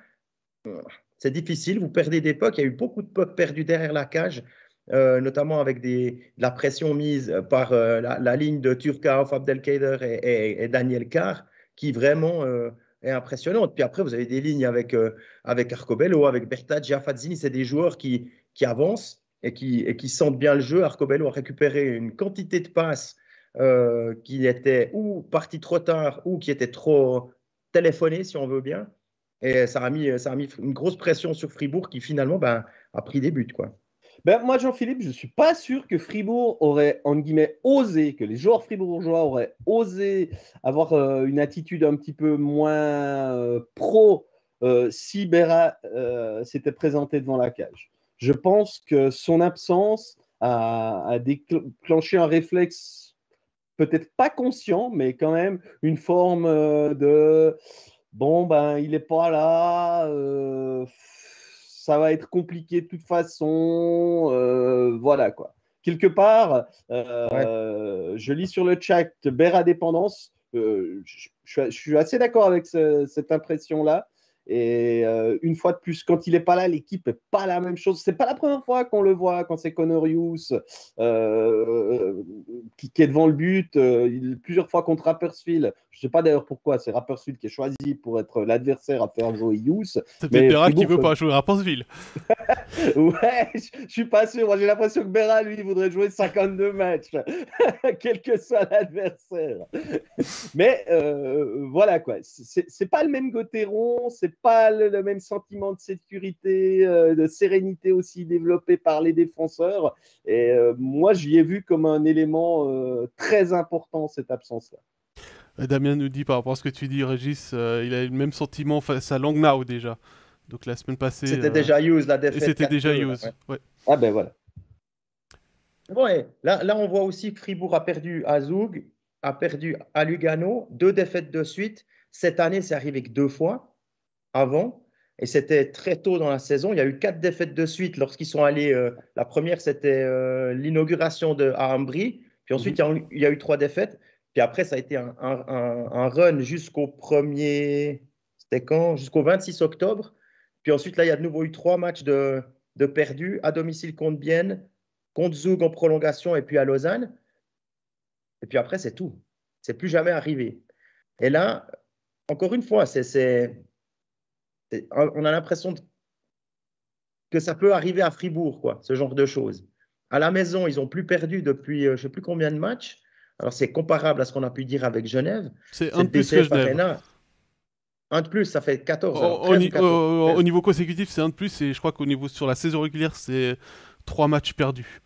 c'est difficile. Vous perdez des pucks. Il y a eu beaucoup de pucks perdus derrière la cage, notamment avec de la pression mise par la ligne de Turkov, Abdelkader et Daniel Carr, qui vraiment est impressionnante. Puis après, vous avez des lignes avec Arcobello, avec Bertaggia, Fazzini. C'est des joueurs qui avancent et qui sentent bien le jeu. Arcobello a récupéré une quantité de passes qui étaient ou parties trop tard ou qui étaient trop téléphonées, si on veut bien. Et ça a mis une grosse pression sur Fribourg qui finalement ben, a pris des buts, quoi. Ben, moi, Jean-Philippe, je ne suis pas sûr que Fribourg aurait, entre guillemets, osé, que les joueurs fribourgeois auraient osé avoir une attitude un petit peu moins pro si Berra s'était présenté devant la cage. Je pense que son absence a déclenché un réflexe peut-être pas conscient, mais quand même une forme de bon, ben, il n'est pas là, ça va être compliqué de toute façon, voilà quoi. Quelque part, Ouais. je lis sur le chat Berra dépendance, je suis assez d'accord avec cette impression-là. Et une fois de plus, quand il n'est pas là, l'équipe n'est pas la même chose. C'est pas la première fois qu'on le voit quand c'est Conorius qui est devant le but. Plusieurs fois contre Rapperswil. Je ne sais pas d'ailleurs pourquoi c'est Rapperswil qui est choisi pour être l'adversaire à faire jouer Hughes. C'est peut-être Mais Berra qui Fribourg, veut pas jouer à Rapperswil. ouais, je suis pas sûr. Moi, j'ai l'impression que Berra, lui, voudrait jouer 52 matchs, quel que soit l'adversaire. Mais voilà quoi. C'est pas le même Gauthieron, c'est pas le même sentiment de sécurité, de sérénité aussi développé par les défenseurs. Et moi, j'y ai vu comme un élément très important cette absence-là. Damien nous dit par rapport à ce que tu dis, Régis, il a eu le même sentiment face à Langnau déjà. Donc la semaine passée. C'était déjà Hughes, la Et défaite c'était déjà 4-2, là, Hughes. ouais. Ouais. Ah ben voilà. Ouais, là, on voit aussi que Fribourg a perdu à Zug, a perdu à Lugano, 2 défaites de suite. Cette année, c'est arrivé que 2 fois avant. Et c'était très tôt dans la saison. Il y a eu 4 défaites de suite lorsqu'ils sont allés. La première, c'était l'inauguration à Ambry. Puis ensuite, il y a eu 3 défaites. Puis après, ça a été un run jusqu'au premier. C'était quand? Jusqu'au 26 octobre. Puis ensuite, là, il y a de nouveau eu 3 matchs de perdus à domicile contre Bienne, contre Zug en prolongation et puis à Lausanne. Et puis après, c'est tout. C'est plus jamais arrivé. Et là, encore une fois, on a l'impression que ça peut arriver à Fribourg, quoi, ce genre de choses. À la maison, ils n'ont plus perdu depuis je ne sais plus combien de matchs. Alors, c'est comparable à ce qu'on a pu dire avec Genève. C'est un de Cette plus que BCF Genève. Arena, un de plus, ça fait 14, alors Au, 13 ou 14. au niveau consécutif, c'est un de plus, et je crois qu'au niveau sur la saison régulière, c'est 3 matchs perdus.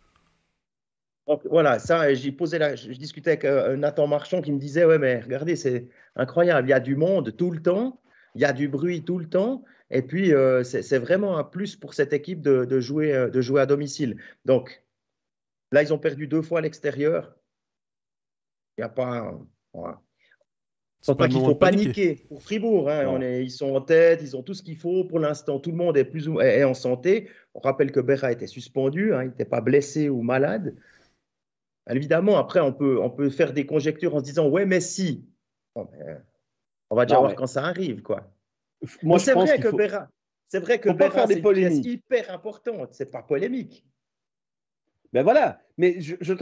Donc, voilà, ça, je discutais avec Nathan Marchand qui me disait, ouais, mais regardez, c'est incroyable, il y a du monde tout le temps, il y a du bruit tout le temps. Et puis, c'est vraiment un plus pour cette équipe de jouer à domicile. Donc, là, ils ont perdu 2 fois à l'extérieur. Il n'y a pas. Voilà. Je C'est pense pas pas le qu'il moment faut de paniquer. paniquer pour Fribourg. Hein. Non. Ils sont en tête, ils ont tout ce qu'il faut. Pour l'instant, tout le monde est est en santé. On rappelle que Berra était suspendu, hein, il n'était pas blessé ou malade. Évidemment, après, on peut faire des conjectures en se disant, ouais, mais si. Bon, on va déjà Non, voir mais quand ça arrive, quoi. moi, Mais je pense qu'il faut. C'est vrai que Faut pas Berra, faire des c'est une pièce polémiques. hyper importante. C'est pas polémique. Ben voilà, mais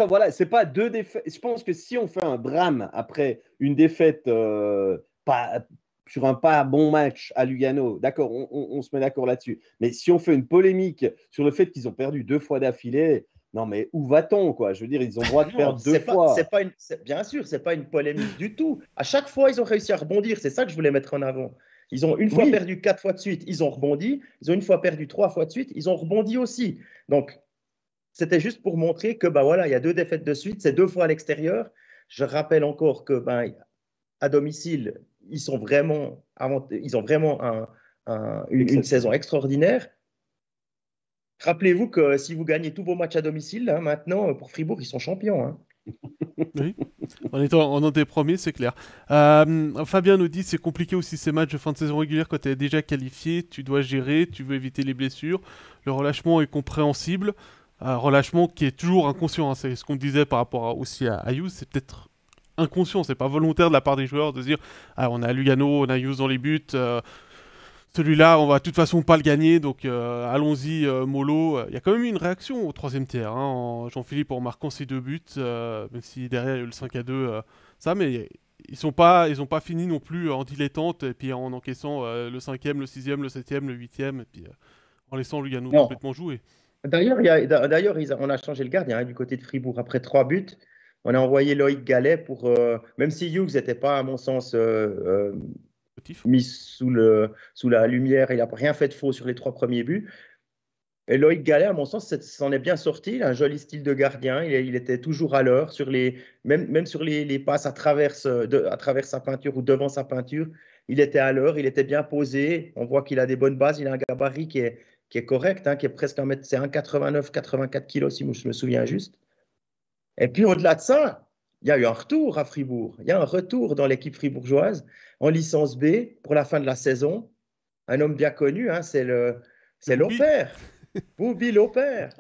voilà, c'est pas 2 défaites. Je pense que si on fait un drame après une défaite pas, sur un pas bon match à Lugano, d'accord, on se met d'accord là-dessus. Mais si on fait une polémique sur le fait qu'ils ont perdu 2 fois d'affilée, non mais où va-t-on, quoi? Je veux dire, ils ont le droit de Non, perdre 2 fois. bien sûr, c'est pas une polémique du tout. À chaque fois, ils ont réussi à rebondir. C'est ça que je voulais mettre en avant. Ils ont une fois Oui, perdu 4 fois de suite, ils ont rebondi. Ils ont une fois perdu 3 fois de suite, ils ont rebondi aussi. Donc, c'était juste pour montrer que, bah voilà, il y a 2 défaites de suite, c'est 2 fois à l'extérieur. Je rappelle encore que, à domicile, ils ont vraiment une saison extraordinaire. Rappelez-vous que si vous gagnez tous vos matchs à domicile, hein, maintenant, pour Fribourg, ils sont champions. Hein. Oui, en étant des premiers, c'est clair. Fabien nous dit c'est compliqué aussi ces matchs de fin de saison régulière quand tu es déjà qualifié, tu dois gérer, tu veux éviter les blessures. Le relâchement est compréhensible. Un relâchement qui est toujours inconscient. Hein. C'est ce qu'on disait par rapport aussi à Hughes, c'est peut-être inconscient, c'est pas volontaire de la part des joueurs de se dire ah, on a Lugano, on a Hughes dans les buts. Celui-là, on va de toute façon pas le gagner, donc allons-y, mollo. Il y a quand même eu une réaction au troisième tiers. Hein, Jean-Philippe en marquant ses 2 buts, même si derrière il y a eu le 5-2. Ça, mais ils ont pas fini non plus en dilettante, et puis en encaissant le 5e, le 6e, le 7e, le 8e, et puis en laissant Lugano Non. complètement jouer. D'ailleurs, on a changé le gardien, hein, du côté de Fribourg. Après 3 buts, on a envoyé Loïc Gallet pour. Même si Hughes n'était pas, à mon sens, Motif. mis sous la lumière, il n'a rien fait de faux sur les 3 premiers buts. Et Loïc Gallet, à mon sens, s'en est bien sorti. Il a un joli style de gardien. Il était toujours à l'heure, même sur les passes à travers sa peinture ou devant sa peinture. Il était à l'heure, il était bien posé. On voit qu'il a des bonnes bases. Il a un gabarit qui est correct, hein, qui est presque 1 mètre, c'est 1,89, 84 kilos, si je me souviens juste. Et puis au-delà de ça, il y a eu un retour à Fribourg. Il y a un retour dans l'équipe fribourgeoise en licence B pour la fin de la saison. Un homme bien connu, hein, c'est Boubi. Lopère. Boubi Lopère,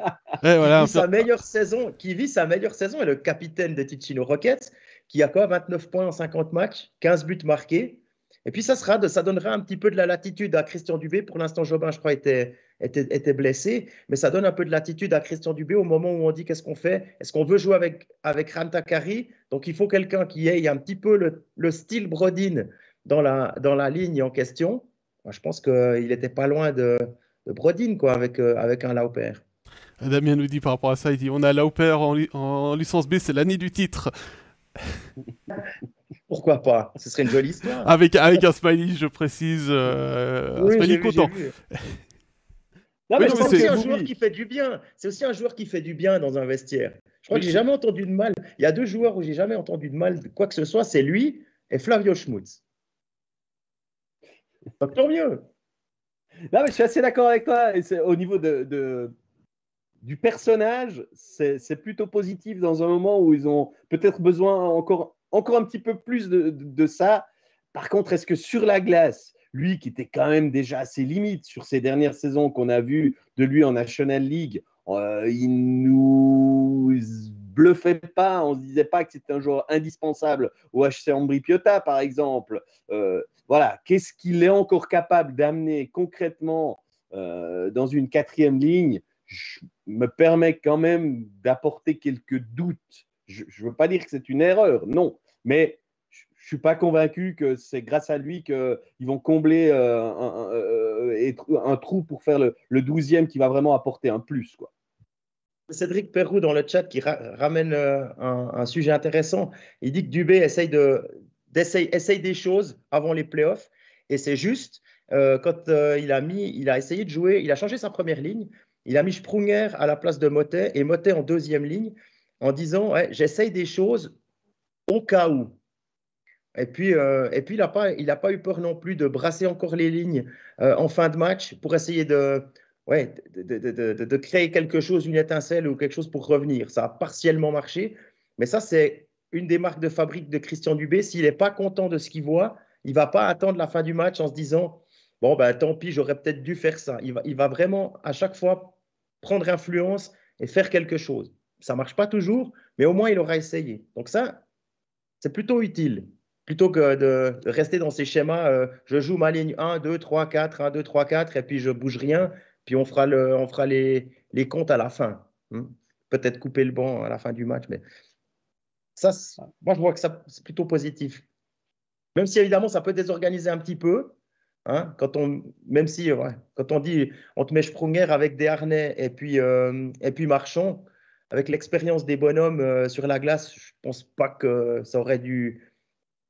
Ouais, voilà, vit sa meilleure saison, et le capitaine de Ticino Rockets, qui a quoi, 29 points en 50 matchs, 15 buts marqués. Et puis ça donnera un petit peu de la latitude à Christian Dubé. Pour l'instant, Jobin, je crois, était blessé, mais ça donne un peu de latitude à Christian Dubé au moment où on dit qu'est-ce qu'on fait. Est-ce qu'on veut jouer avec Rantakari? Donc il faut quelqu'un qui ait un petit peu le style Brodin dans la ligne en question. Moi, je pense qu'il n'était pas loin de Brodin, quoi, avec un Lauper. Damien nous dit par rapport à ça, il dit on a Lauper en licence B, c'est l'année du titre. Pourquoi pas? Ce serait une jolie histoire. Avec un smiley, je précise, un Oui, smiley j'ai content. vu. non, Oui, mais non, je C'est pense mais aussi que un oui. joueur qui fait du bien. C'est aussi un joueur qui fait du bien dans un vestiaire. Je crois Oui, que j'ai c'est- jamais entendu de mal. Il y a 2 joueurs où j'ai jamais entendu de mal de quoi que ce soit. C'est lui et Flavio Schmutz. Donc tant mieux. Non, mais je suis assez d'accord avec toi. Et au niveau du personnage, c'est plutôt positif dans un moment où ils ont peut-être besoin encore un petit peu plus de ça. Par contre, est-ce que sur la glace, lui qui était quand même déjà assez limite sur ces dernières saisons qu'on a vues de lui en National League, il nous bluffait pas, on se disait pas que c'était un joueur indispensable au HC Ambri-Piotta par exemple. Voilà, qu'est-ce qu'il est encore capable d'amener concrètement dans une 4e ligne? Je me permets quand même d'apporter quelques doutes. Je ne veux pas dire que c'est une erreur, non, mais je ne suis pas convaincu que c'est grâce à lui qu'ils vont combler un trou pour faire le 12e qui va vraiment apporter un plus, quoi. Cédric Perrou dans le chat qui ramène un sujet intéressant. Il dit que Dubé essaye des choses avant les playoffs. Et c'est juste, quand il a essayé de jouer, il a changé sa première ligne. Il a mis Sprunger à la place de Motet et Motet en 2e ligne en disant ouais, j'essaye des choses au cas où. Et puis il a pas eu peur non plus de brasser encore les lignes en fin de match pour essayer ouais, de créer quelque chose, une étincelle ou quelque chose pour revenir. Ça a partiellement marché, mais ça, c'est une des marques de fabrique de Christian Dubé. S'il n'est pas content de ce qu'il voit, il ne va pas attendre la fin du match en se disant, bon, ben, tant pis, j'aurais peut-être dû faire ça. Il va vraiment, à chaque fois, prendre influence et faire quelque chose. Ça ne marche pas toujours, mais au moins, il aura essayé. Donc ça, c'est plutôt utile. Plutôt que de rester dans ces schémas, je joue ma ligne 1, 2, 3, 4, 1, 2, 3, 4, et puis je bouge rien, puis on fera les comptes à la fin. Peut-être couper le banc à la fin du match, mais ça, moi, je vois que ça, c'est plutôt positif. Même si, évidemment, ça peut désorganiser un petit peu. Même si, ouais, quand on dit on te met Sprunger avec des harnais et puis Marchand, avec l'expérience des bonhommes sur la glace, je pense pas que ça aurait dû.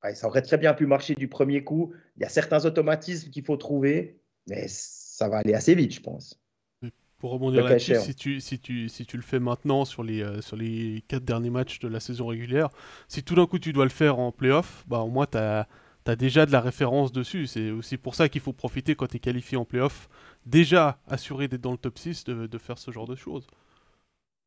Ouais, ça aurait très bien pu marcher du premier coup. Il y a certains automatismes qu'il faut trouver, mais ça va aller assez vite, je pense. Mais pour rebondir Le cas là-dessus, échéant. si tu le fais maintenant sur les 4 derniers matchs de la saison régulière, si tout d'un coup tu dois le faire en playoff, bah au moins tu as déjà de la référence dessus. C'est aussi pour ça qu'il faut profiter quand tu es qualifié en playoff, déjà assuré d'être dans le top 6, de faire ce genre de choses.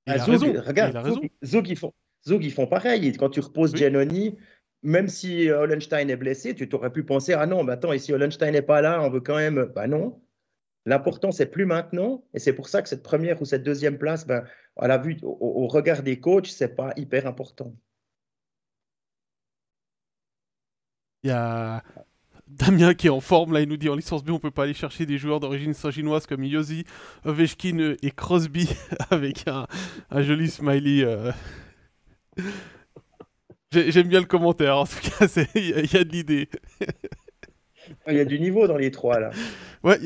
Et il a Zug, raison. Et il regarde, a raison. Zug, ils font pareil. Et quand tu reposes Oui. Giannoni, même si Hollenstein est blessé, tu t'aurais pu penser, ah non, mais attends, et si Hollenstein n'est pas là, on veut quand même. Bah non. L'important, c'est plus maintenant. Et c'est pour ça que cette première ou cette deuxième place, ben, à la vue, au regard des coachs, c'est pas hyper important. Il y a Damien qui est en forme, là il nous dit en licence B on peut pas aller chercher des joueurs d'origine saint-ginoise comme Yosi, Ovechkin et Crosby avec un joli smiley. J'aime bien le commentaire, en tout cas il y a de l'idée. Il y a du niveau dans les trois, là. Ouais, il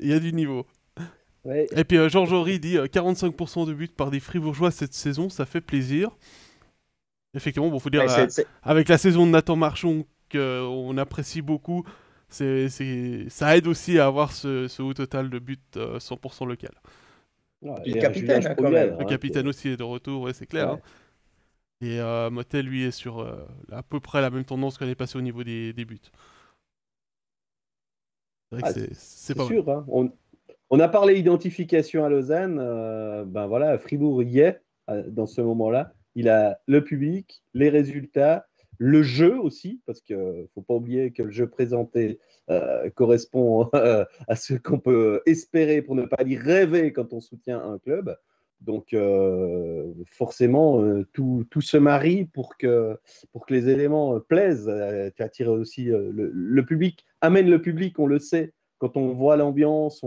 y a du niveau. Ouais. Et puis Georges Horry dit 45% de buts par des Fribourgeois cette saison, ça fait plaisir. Effectivement, bon, faut dire, Ouais, avec la saison de Nathan Marchand qu'on apprécie beaucoup, ça aide aussi à avoir ce haut total de buts 100% local. Ouais, puis le et un Julien capitaine, hein, quand Sprunger, même. Le capitaine aussi est de retour, ouais, c'est clair. ouais. Hein. Et Motel, lui, est sur à peu près la même tendance qu'on est passé au niveau des buts. C'est vrai que Ah, c'est c'est pas mal. sûr. Hein. On a parlé identification à Lausanne. Ben voilà, Fribourg y est dans ce moment-là. Il a le public, les résultats, le jeu aussi, parce qu'il ne faut pas oublier que le jeu présenté correspond à ce qu'on peut espérer, pour ne pas dire rêver, quand on soutient un club. Donc forcément, tout se marie pour que les éléments plaisent. Tu attires aussi le public, amène le public, on le sait. Quand on voit l'ambiance,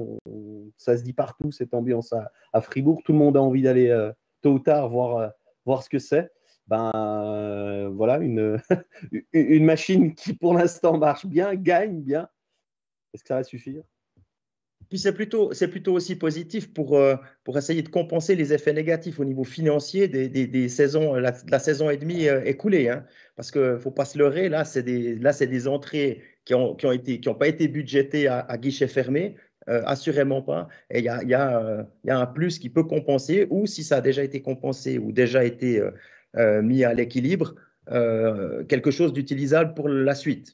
ça se dit partout, cette ambiance à Fribourg. Tout le monde a envie d'aller tôt ou tard voir ce que c'est. Voilà, une machine qui pour l'instant marche bien, gagne bien. Est-ce que ça va suffire? Puis c'est plutôt aussi positif pour essayer de compenser les effets négatifs au niveau financier des saisons, la saison et demie écoulée. Hein. Parce qu'il ne faut pas se leurrer, là, c'est des entrées qui ont pas été budgétées à guichet fermé, assurément pas. Et il y a un plus qui peut compenser, ou si ça a déjà été compensé ou déjà été mis à l'équilibre, quelque chose d'utilisable pour la suite.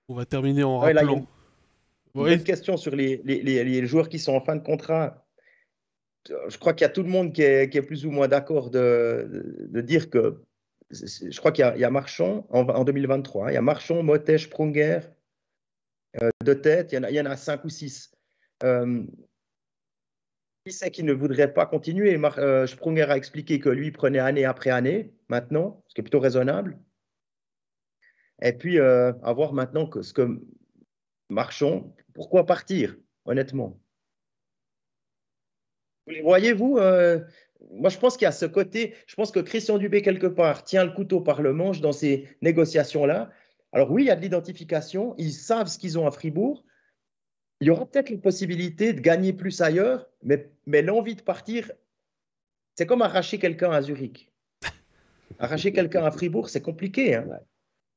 On va terminer en Ouais, là, il y a rappelant. une bonne Oui, question sur les joueurs qui sont en fin de contrat. Je crois qu'il y a tout le monde qui est plus ou moins d'accord de dire que je crois qu'il y a Marchand en 2023. Il y a Marchand, Motet, Sprunger de tête. Il y en a 5 ou 6. Qui c'est qui ne voudrait pas continuer? Sprunger a expliqué que lui prenait année après année maintenant, ce qui est plutôt raisonnable. Et puis, à voir maintenant ce que Marchand, pourquoi partir, honnêtement? Vous les voyez, vous moi, je pense qu'il y a ce côté. Je pense que Christian Dubé, quelque part, tient le couteau par le manche dans ces négociations-là. Alors, oui, il y a de l'identification. Ils savent ce qu'ils ont à Fribourg. Il y aura peut-être une possibilité de gagner plus ailleurs, mais l'envie de partir, c'est comme arracher quelqu'un à Zurich. Arracher quelqu'un à Fribourg, c'est compliqué. Hein. Ouais.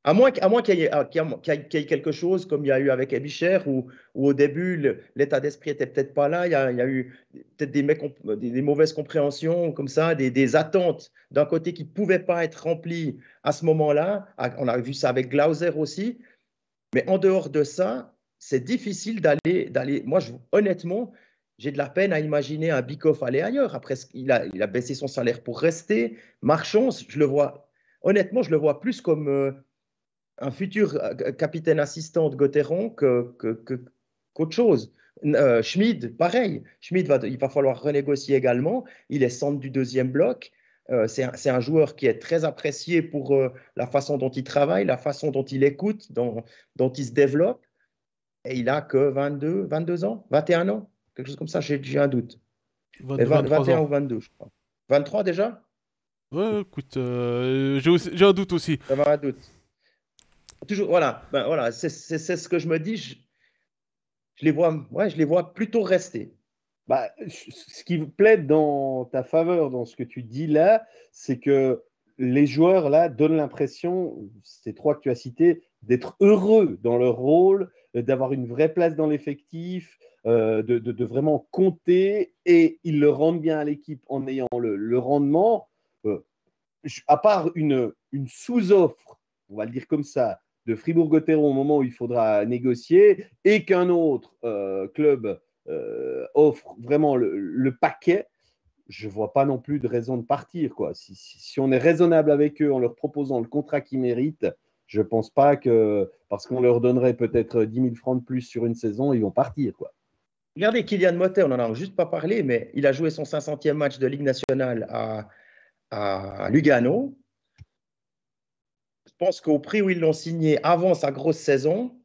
À moins qu'il y ait quelque chose comme il y a eu avec Ebicher, où au début, l'état d'esprit était peut-être pas là. Il y a eu peut-être des mauvaises compréhensions, comme ça, des attentes d'un côté qui ne pouvaient pas être remplies à ce moment-là. On a vu ça avec Glauser aussi. Mais en dehors de ça, c'est difficile d'aller. Moi, honnêtement, j'ai de la peine à imaginer un Bikoff aller ailleurs. Après, il a baissé son salaire pour rester. Marchand, honnêtement, je le vois plus comme un futur capitaine assistant de Gauthieron qu'autre chose. Schmid, pareil. Schmid, il va falloir renégocier également. Il est centre du deuxième bloc. C'est un joueur qui est très apprécié pour la façon dont il travaille, la façon dont il écoute, dont il se développe. Et il a que 22 ans, 21 ans, quelque chose comme ça, j'ai un doute. 21 ans. ou 22, je crois. 23 déjà? Ouais, écoute, j'ai un doute aussi. J'avais un doute. Toujours, voilà, c'est ce que je me dis. Je les vois plutôt rester. Bah, ce qui plaide dans ta faveur, dans ce que tu dis là, c'est que les joueurs là donnent l'impression, ces trois que tu as cités, d'être heureux dans leur rôle, d'avoir une vraie place dans l'effectif, de vraiment compter, et ils le rendent bien à l'équipe en ayant le rendement. À part une sous-offre, on va le dire comme ça, de Fribourg-Gotteron au moment où il faudra négocier, et qu'un autre club offre vraiment le paquet, je ne vois pas non plus de raison de partir, quoi. Si on est raisonnable avec eux en leur proposant le contrat qu'ils méritent, je ne pense pas que parce qu'on leur donnerait peut-être 10 000 francs de plus sur une saison, ils vont partir, quoi. Regardez Kylian Motet, on n'en a juste pas parlé, mais il a joué son 500e match de Ligue nationale à Lugano. Je pense qu'au prix où ils l'ont signé avant sa grosse saison,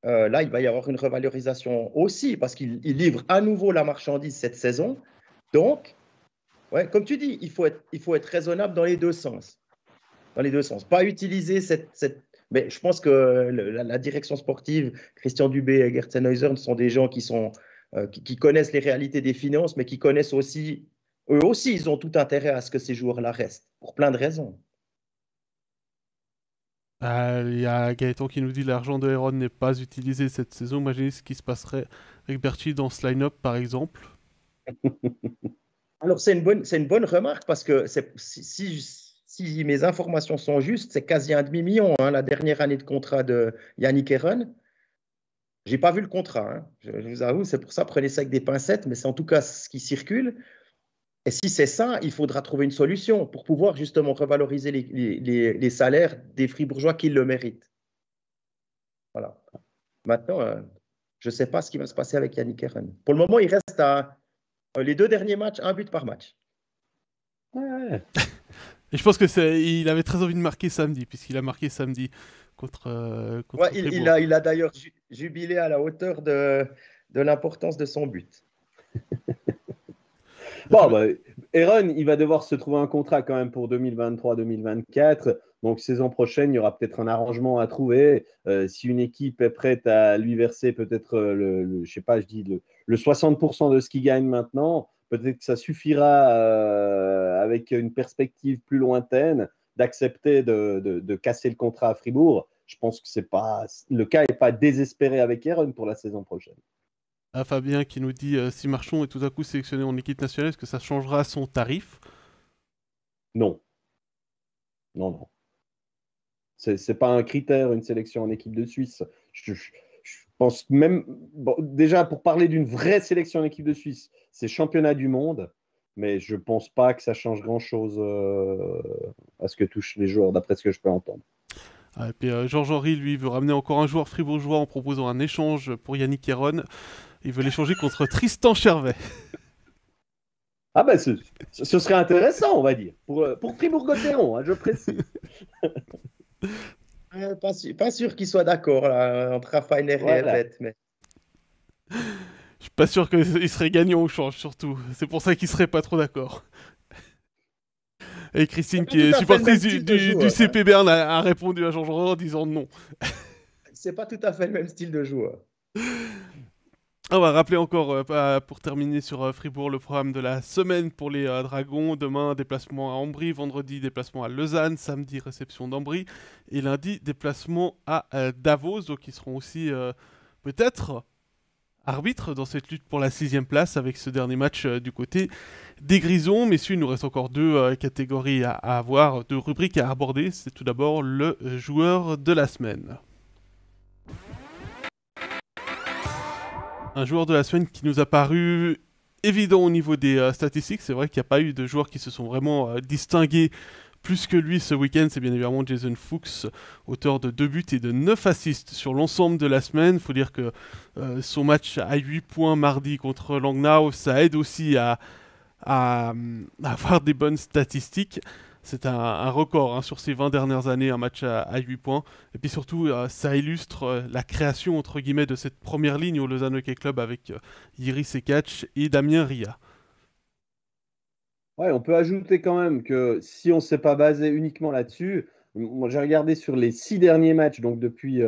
là, il va y avoir une revalorisation aussi parce qu'il livre à nouveau la marchandise cette saison. Donc, ouais, comme tu dis, il faut être raisonnable dans les deux sens. Dans les deux sens. Pas utiliser Mais je pense que la direction sportive, Christian Dubé et Gert Sennhäuser, sont des gens qui connaissent les réalités des finances, mais qui connaissent aussi, eux aussi, ils ont tout intérêt à ce que ces joueurs-là restent, pour plein de raisons. Il y a Gaëtan qui nous dit l'argent de Heron n'est pas utilisé cette saison. Imaginez ce qui se passerait avec Berchi dans ce line-up, par exemple. Alors, c'est une bonne remarque parce que si mes informations sont justes, c'est quasi un demi-million, hein, la dernière année de contrat de Yannick Heron. Je n'ai pas vu le contrat, hein. Je vous avoue, c'est pour ça, prenez ça avec des pincettes, mais c'est en tout cas ce qui circule. Et si c'est ça, il faudra trouver une solution pour pouvoir justement revaloriser les salaires des Fribourgeois qui le méritent. Voilà. Maintenant, je ne sais pas ce qui va se passer avec Yannick Heron. Pour le moment, il reste à les 2 derniers matchs, un but par match. Ouais. Et je pense qu'il avait très envie de marquer samedi, puisqu'il a marqué samedi contre Ouais, Fribourg. il a d'ailleurs jubilé à la hauteur de l'importance de son but. Bon, bah, Heron, il va devoir se trouver un contrat quand même pour 2023-2024. Donc, saison prochaine, il y aura peut-être un arrangement à trouver. Si une équipe est prête à lui verser peut-être je sais pas, je dis le 60% de ce qu'il gagne maintenant, peut-être que ça suffira avec une perspective plus lointaine d'accepter de casser le contrat à Fribourg. Je pense que le cas n'est pas désespéré avec Heron pour la saison prochaine. Fabien qui nous dit si Marchand est tout à coup sélectionné en équipe nationale, est-ce que ça changera son tarif? Non. Non. C'est pas un critère, une sélection en équipe de Suisse. Je pense même, bon, déjà pour parler d'une vraie sélection en équipe de Suisse, c'est championnat du monde, mais je pense pas que ça change grand-chose à ce que touchent les joueurs, d'après ce que je peux entendre. Et puis Georges Henry, lui, veut ramener encore un joueur fribourgeois en proposant un échange pour Yannick Heron. Il veut l'échanger contre Tristan Chervet. Ah ben, ce serait intéressant, on va dire, pour Fribourg-Gotteron, hein, je précise. Pas sûr qu'il soit d'accord entre Raphaël et Révette, mais... Je suis pas sûr qu'il serait gagnant au change, surtout. C'est pour ça qu'il serait pas trop d'accord. Et Christine, qui est supportrice du CP Berne, a répondu à Georges Henry en disant non. C'est pas tout à fait le même style de joueur. On va rappeler encore, pour terminer sur Fribourg, le programme de la semaine pour les Dragons. Demain, déplacement à Ambry. Vendredi, déplacement à Lausanne. Samedi, réception d'Ambry. Et lundi, déplacement à Davos. Donc, ils seront aussi peut-être arbitres dans cette lutte pour la 6e place avec ce dernier match du côté des Grisons. Messieurs, il nous reste encore deux catégories à avoir, deux rubriques à aborder. C'est tout d'abord le joueur de la semaine. Un joueur de la semaine qui nous a paru évident au niveau des statistiques. C'est vrai qu'il n'y a pas eu de joueurs qui se sont vraiment distingués plus que lui ce week-end. C'est bien évidemment Jason Fuchs, auteur de 2 buts et de 9 assists sur l'ensemble de la semaine. Il faut dire que son match à 8 points mardi contre Langnau, ça aide aussi à avoir des bonnes statistiques. C'est un record sur ces 20 dernières années, un match à 8 points. Et puis surtout, ça illustre la création, entre guillemets, de cette première ligne au Lausanne Hockey Club avec Jiri Sekac et Damien Ria. Ouais, on peut ajouter quand même que si on ne s'est pas basé uniquement là-dessus, moi j'ai regardé sur les 6 derniers matchs, donc depuis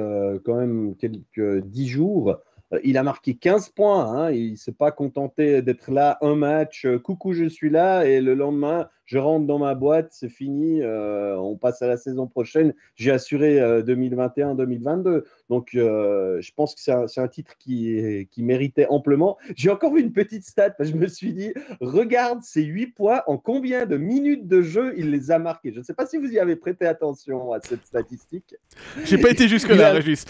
quand même quelques 10 jours, il a marqué 15 points. Hein, il ne s'est pas contenté d'être là un match, coucou, je suis là, et le lendemain, je rentre dans ma boîte, c'est fini, on passe à la saison prochaine. J'ai assuré 2021-2022. Donc, je pense que c'est un titre qui méritait amplement. J'ai encore vu une petite stat, je me suis dit, regarde ces 8 points, en combien de minutes de jeu il les a marqués. Je ne sais pas si vous y avez prêté attention à cette statistique. J'ai pas été jusque-là, Régis.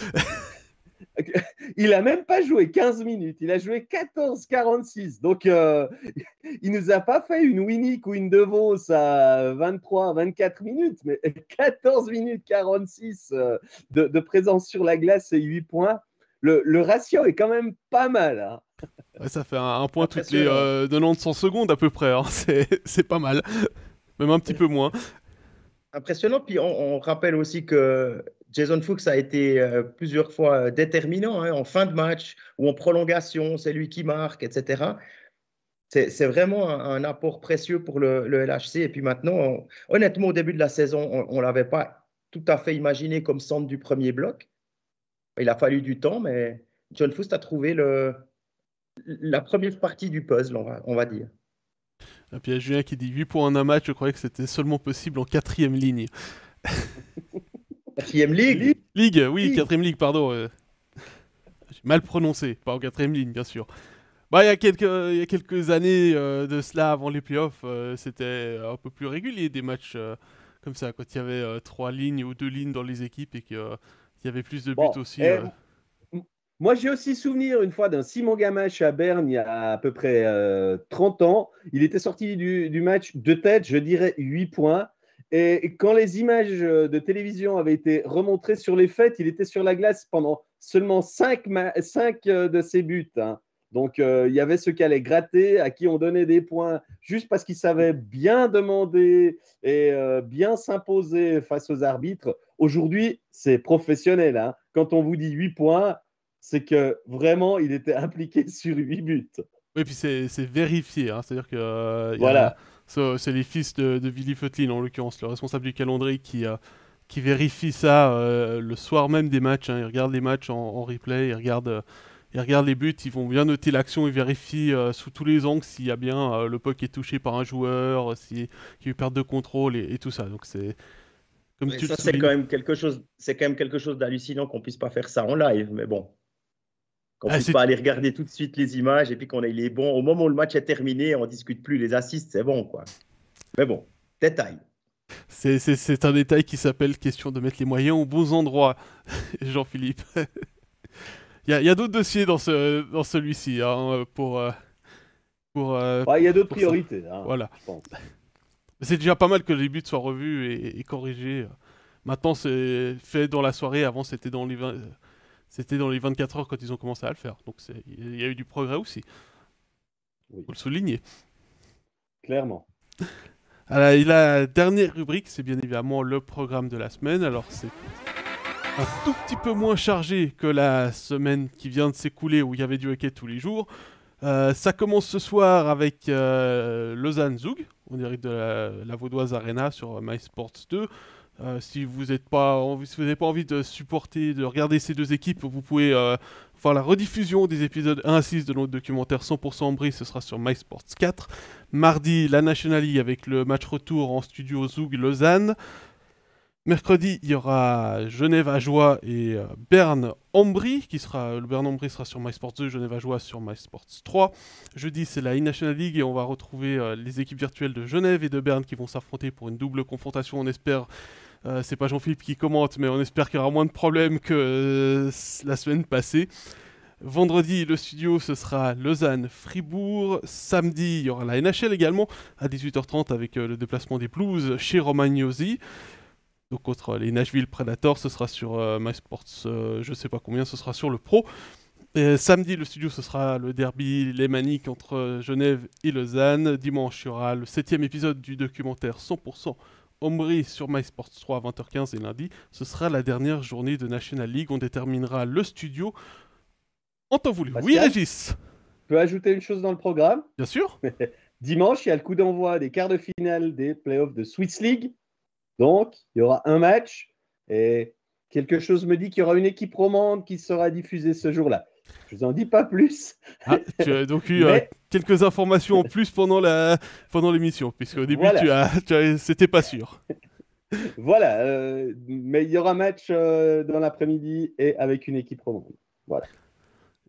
Il n'a même pas joué 15 minutes, il a joué 14-46. Donc, il ne nous a pas fait une Winnick ou une DeVos à 23-24 minutes, mais 14 minutes 46 de présence sur la glace et 8 points. Le ratio est quand même pas mal. Hein. Ouais, ça fait un point toutes les 90 secondes à peu près. Hein. C'est pas mal. Même un petit peu moins. Impressionnant. Puis on rappelle aussi que Jason Fuchs a été plusieurs fois déterminant en fin de match ou en prolongation, c'est lui qui marque, etc. C'est vraiment un apport précieux pour le LHC. Et puis maintenant, honnêtement, au début de la saison, on ne l'avait pas tout à fait imaginé comme centre du premier bloc. Il a fallu du temps, mais John Fuchs a trouvé la première partie du puzzle, on va dire. Et puis il y a Julien qui dit 8 points en un match, je croyais que c'était seulement possible en 4e ligne. 4e ligue Ligue, oui, 4e ligue, pardon. J'ai mal prononcé, pas en 4e ligne, bien sûr. Bah, il y a quelques années de cela, avant les playoffs, c'était un peu plus régulier des matchs comme ça, quand il y avait 3 lignes ou 2 lignes dans les équipes et qu'il y avait plus de buts aussi. Moi, j'ai aussi souvenir une fois d'un Simon Gamache à Berne il y a à peu près 30 ans. Il était sorti du match de tête, je dirais 8 points. Et quand les images de télévision avaient été remontrées sur les faits, il était sur la glace pendant seulement 5 de ses buts. Hein. Donc, il y avait ceux qui allaient gratter, à qui on donnait des points juste parce qu'ils savaient bien demander et bien s'imposer face aux arbitres. Aujourd'hui, c'est professionnel. Hein. Quand on vous dit 8 points, c'est que vraiment, il était impliqué sur 8 buts. Oui, puis c'est vérifié. Hein. C'est-à-dire que voilà. C'est les fils de Willy Feutlin, en l'occurrence, le responsable du calendrier, qui vérifie ça le soir même des matchs. Hein. Ils regardent les matchs en replay, ils regardent les buts, ils vont bien noter l'action, ils vérifient sous tous les angles s'il y a bien le puck est touché par un joueur, s'il y a eu perte de contrôle et tout ça. Donc c'est comme tu ça, c'est quand même quelque chose d'hallucinant qu'on puisse pas faire ça en live, mais bon. Qu'on ne puisse pas aller regarder tout de suite les images et puis qu'on ait les bons. Au moment où le match est terminé, on ne discute plus les assists, c'est bon, quoi. Mais bon, détail. C'est un détail qui s'appelle question de mettre les moyens aux bons endroits, Jean-Philippe. Il y a d'autres dossiers dans celui-ci hein, il y a d'autres priorités. Hein, voilà. C'est déjà pas mal que les buts soient revus et corrigés. Maintenant, c'est fait dans la soirée. Avant, c'était dans les 24 heures quand ils ont commencé à le faire. Donc il y a eu du progrès aussi. Oui. Faut le souligner. Clairement. Alors, la dernière rubrique, c'est bien évidemment le programme de la semaine. Alors c'est un tout petit peu moins chargé que la semaine qui vient de s'écouler où il y avait du hockey tous les jours. Ça commence ce soir avec Lausanne Zug, en direct de la Vaudoise Arena sur MySports 2. Si vous n'avez pas envie de supporter, de regarder ces deux équipes, vous pouvez voir la rediffusion des épisodes 1 à 6 de notre documentaire 100% Ambry, ce sera sur MySports 4. Mardi, la National League avec le match retour en studio Zoug Lausanne. Mercredi, il y aura Genève-Ajoie et Berne-Ambry, le Berne-Ambry sera sur MySports 2, Genève-Ajoie sur MySports 3. Jeudi, c'est la E-National League et on va retrouver les équipes virtuelles de Genève et de Berne qui vont s'affronter pour une double confrontation. On espère, c'est pas Jean-Philippe qui commente, mais on espère qu'il y aura moins de problèmes que la semaine passée. Vendredi, le studio, ce sera Lausanne-Fribourg. Samedi, il y aura la NHL également, à 18h30 avec le déplacement des Blues chez Romagnosi. Donc contre les Nashville Predators, ce sera sur MySports, je sais pas combien, ce sera sur le Pro. Et samedi, le studio, ce sera le derby lémanique entre Genève et Lausanne. Dimanche, il y aura le 7e épisode du documentaire 100% Ambry sur MySports 3 à 20h15 et lundi, ce sera la dernière journée de National League. On déterminera le studio en temps voulu. Pascal, oui, Régis. Je peux ajouter une chose dans le programme. Bien sûr. Dimanche, il y a le coup d'envoi des quarts de finale des playoffs de Swiss League. Donc, il y aura un match et quelque chose me dit qu'il y aura une équipe romande qui sera diffusée ce jour-là. Je vous en dis pas plus. Ah, tu as donc eu quelques informations en plus pendant l'émission, puisqu'au début, voilà. C'était pas sûr. Voilà, mais il y aura un match dans l'après-midi et avec une équipe romande. Voilà.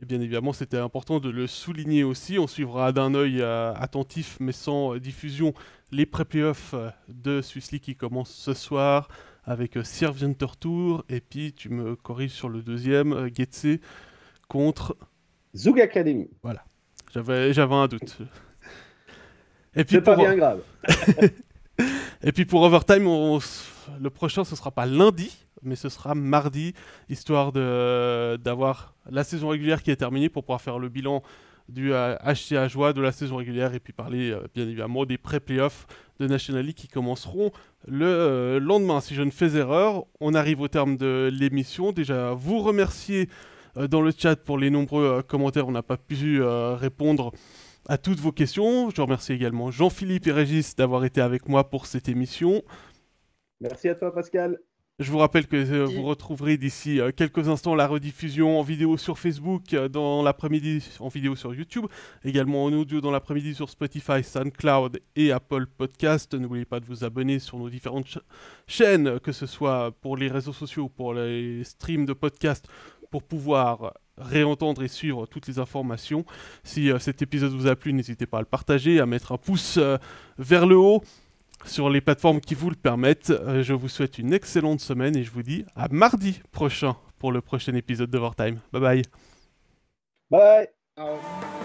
Et bien évidemment, c'était important de le souligner aussi. On suivra d'un œil attentif, mais sans diffusion, les pré-playoffs de Swiss League qui commencent ce soir avec Siervinter Tour. Et puis, tu me corriges sur le deuxième, Getse contre Zoug Academy. Voilà, j'avais un doute. Et puis, c'est pas bien grave. Et puis pour Overtime, le prochain, ce sera pas lundi, mais ce sera mardi, histoire d'avoir la saison régulière qui est terminée pour pouvoir faire le bilan du HC Ajoie de la saison régulière et puis parler bien évidemment des pré-playoffs de National League qui commenceront le lendemain. Si je ne fais erreur, on arrive au terme de l'émission. Déjà, vous remercier dans le chat pour les nombreux commentaires. On n'a pas pu répondre à toutes vos questions. Je remercie également Jean-Philippe et Régis d'avoir été avec moi pour cette émission. Merci à toi, Pascal. Je vous rappelle que vous retrouverez d'ici quelques instants la rediffusion en vidéo sur Facebook, dans l'après-midi en vidéo sur YouTube, également en audio dans l'après-midi sur Spotify, SoundCloud et Apple Podcast. N'oubliez pas de vous abonner sur nos différentes chaînes, que ce soit pour les réseaux sociaux ou pour les streams de podcast, pour pouvoir réentendre et suivre toutes les informations. Si cet épisode vous a plu, n'hésitez pas à le partager, à mettre un pouce vers le haut sur les plateformes qui vous le permettent. Je vous souhaite une excellente semaine et je vous dis à mardi prochain pour le prochain épisode d'Overtime. Bye bye. Bye. Ciao.